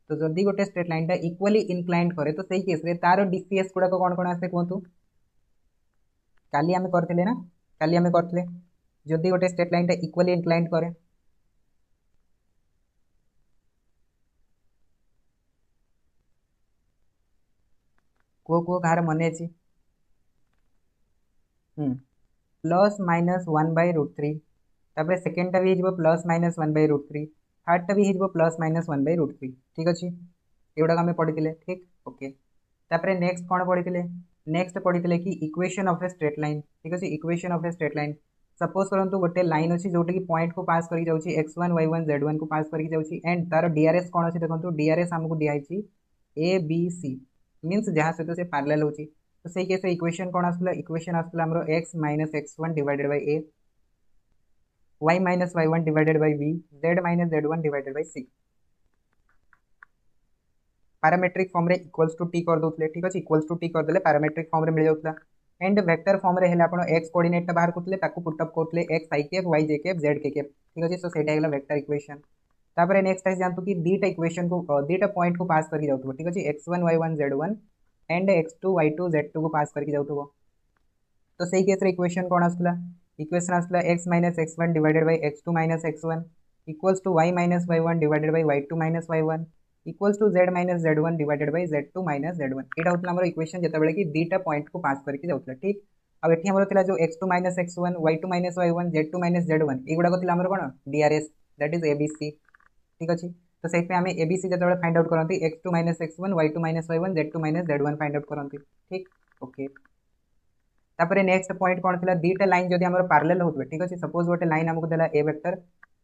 तो जदि गोटे स्ट्रेट लाइन टा इक्वाली इनक्लाइंड करे तो सही केस रे तार डीसीएस गुड़ाक कौन कौन आसे कहतु काली आम करथिले ना काली आम करथिले जदि गोटे स्ट्रेट लाइन टा इक्वाली इनक्लाइंड करे को कहार मन अच्छी प्लस माइनस 1/√3 तापर सेकेंडटा भी हो प्लस माइनस 1/√3 थर्डटा भी हो प्लस माइनस 1/√3 ठीक अच्छे एगुड़ा आम पढ़ी ठीक ओके तापर नेक्स्ट कौन पढ़ी नेक्स्ट पढ़ी कि equation of a straight line ठीक अच्छे equation of a straight line suppose करूँ गोटे लाइन अच्छी जोटा कि पॉइंट को पास करके जाऊँगी x1 y1 z1 को पास करके जाऊँगी एंड तार डीआरएस कौन अच्छी देखो डीआरएस आमको दिखाई ए बी सी मीन्स जहाँ सहित से पैरेलल होची तो सही केस इक्वेशन कौन आसला इक्वेशन आसला हमरो x minus x1 divided by a y minus y1 divided by b z minus z1 divided by c parametric form रे इक्वल्स टू t कर दोतले ठीक अछि इक्वल्स टू t कर देले पैरामेट्रिक फॉर्म रे मिल जाउतला एंड वेक्टर फॉर्म रे हेले आपण x कोऑर्डिनेट बाहर करतले ताकू पुट अप करतले x i cap y j cap z k cap ठीक अछि सो सेटा हेला वेक्टर इक्वेशन तापर नेक्स्ट आइ जानतो कि दीटा इक्वेशन को दीटा पॉइंट को पास करी जाउतबो ठीक अछि x1 y1 z1 and x2 y2 z2 को पास करके जाउतबो तो सही केस रे इक्वेशन कौन आसला इक्वेशन आसला x minus x1 divided by x2 minus x1 equals to y minus y1 divided by y2 minus y1 equals to z minus z1 divided by z2 minus z1 एटा होतला हमर इक्वेशन जेतेबेले कि दीटा पॉइंट को पास करके जाउतला ठीक अब एठी हमर थिला जो x2 minus x1 y2 minus y1 z2 minus z1 एगुडा को थिला हमर कोन डीआरएस दैट इज एबीसी ठीक अछि तो सही पे आम एबीसी जो फाइंड आउट करती x2 minus x1 y2 minus y1 z2 minus z1 find out करती ठीक ओके तापर नेक्स्ट पॉइंट कौन थी दीटा लाइन जब आम पैरेलल होते ठीक अच्छे सपोज गोटे लाइन आमको देला ए वेक्टर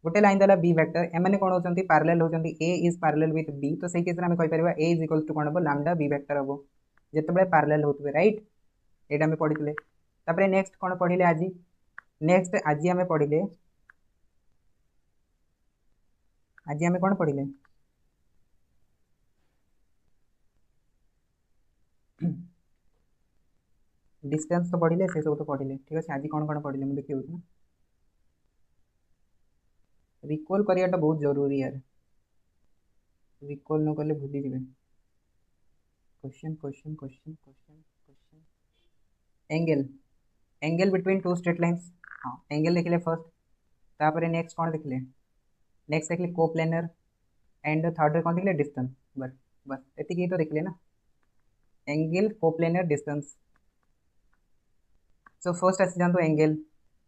गोटे लाइन देला बी वेक्टर एम कौन होती पैरेलल होती ए इज पैरेलल विथ बी तो सही केस में कहि परिबा ए इज इक्वल टू कौन हम लैम्डा बी वेक्टर हम जिते पैरेलल होते राइट एटा आम पढ़ी तापर नेक्स्ट कौन पढ़ले आज नेक्स्ट आज आम पढ़ले आज आम कौन पढ़ले डिस्टेंस तो पढ़ले से सब तो पढ़ले ठीक है आज कौन कौन पढ़ले मुझे देखिए ना रिकॉल करियाटा बहुत जरूरी यार रिकॉल न कले भूली जिवे question question question question question angle angle between two straight lines हाँ एंगल देखले फर्स्ट तापर नेक्स्ट कौन देखले नेक्स्ट देखले कोप्लेनर एंड थर्ड कौन देखले डिस्टेंस बस बस एतिकी तो देखले ना angle coplanar distance so first आसी जातु एंगल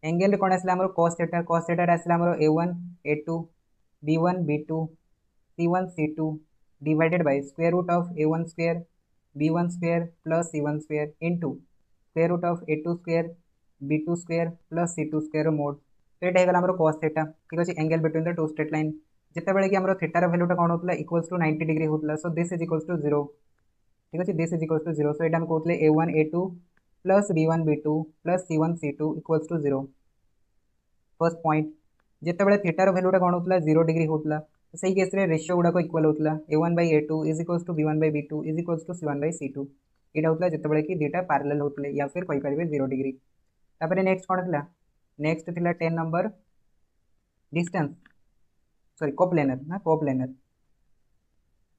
एंगल कौन आसला हमर cos थीटा आसला हमर a1 a2 b1 b2 c1 c2 divided by square root of a1 square b1 square plus c1 square into square root of a2 square b2 square plus c2 square mod तो ये होगा हमर cos थीटा ठीक अच्छे angle between the two straight line जितेबाला कि हमर थीटार वैल्यूटा कौन होता इक्वल्स टू 90 डिग्री होता so this is equals to 0 ठीक अच्छे this is equals to 0 so ये कहते a1 a2 plus b1 b2 plus c1 c2 equals to 0 first point जितेबाला थीटार भैल्यूटा कौन होता 0 डिग्री होता तो सही केस रेशियो गुड़ाक इक्वाल होता a1/a2 is equals to b1/b2 is equals to c1/c2 यहाँ होता जितेबाला कि दुईटा पारालेल होते या फिर कहींपर 0 डिग्री। तापर नेक्स्ट कौन था नेक्स्ट थिला 10 नंबर डिस्टेंस सॉरी कोप्लेनर ना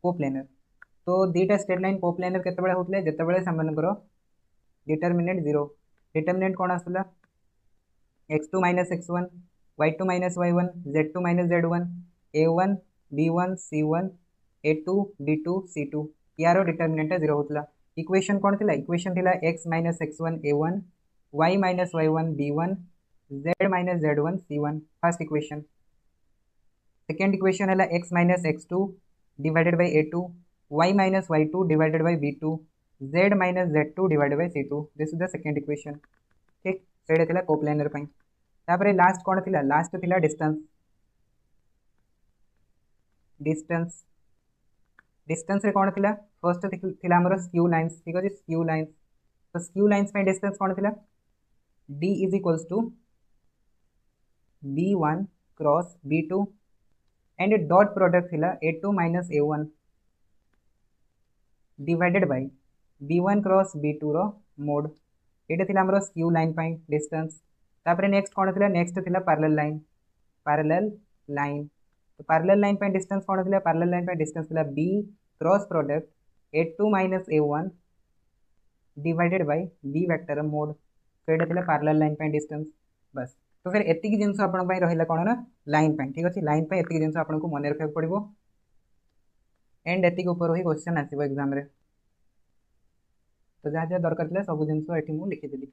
कोप्लेनर तो दुईटा स्ट्रेट लाइन कोप्लेनर केतेबेले होते जितेबाला सेमानकर डिटरमिनेंट 0 डिटरमिनेंट कौन आसला x2 minus x1 y2 minus y1 z2 minus z1 a1 b1 c1 a2 b2 c2 यार डिटरमिनेंट 0 होता। इक्वेशन कौन थी इक्वेशन थी x minus x1 a1 y minus y1 b1 z minus z1 c1 first equation. Second equation है x minus x2 divided by a2 y minus y2 divided by b2 z minus z2 divided by c2 this is the second equation. ठीक से थिला कोप्लेनर पई। तापरे लास्ट कौन थिला लास्ट थिला डिस्टेंस डिस्टेंस डिस्टेंस रे कौन थिला फर्स्ट थिला हमर स्क्यू लाइंस ठीक अछि स्क्यू लाइंस तो स्क्यू लाइंस पे डिस्टेंस कौन थिला d is equals to b1 cross b2 and dot product थिला a2 minus a1 divided by b1 cross b2 रो मोड एटा थिला हमर स्क्यू लाइन पई डिस्टेंस। तापरे नेक्स्ट कौन थिला नेक्स्ट थिला पैरेलल लाइन तो पैरेलल लाइन पे डिस्टेंस कौन थिला पैरेलल लाइन पे डिस्टेंस थिला b cross product a2 minus a1 divided by b vector mode तो एटा थिला पैरेलल लाइन पे डिस्टेंस बस। तो फिर एतिकी जिंस आपन पई रहिला कोन ना लाइन पे ठीक अछि लाइन पे एतिकी जिंस आपन को मन रखा पड़िबो एंड एतिक ऊपर ही क्वेश्चन आसीबो एग्जाम रे तो जहाँ जहाँ दरकार सब जिन एटी लिखिदेली।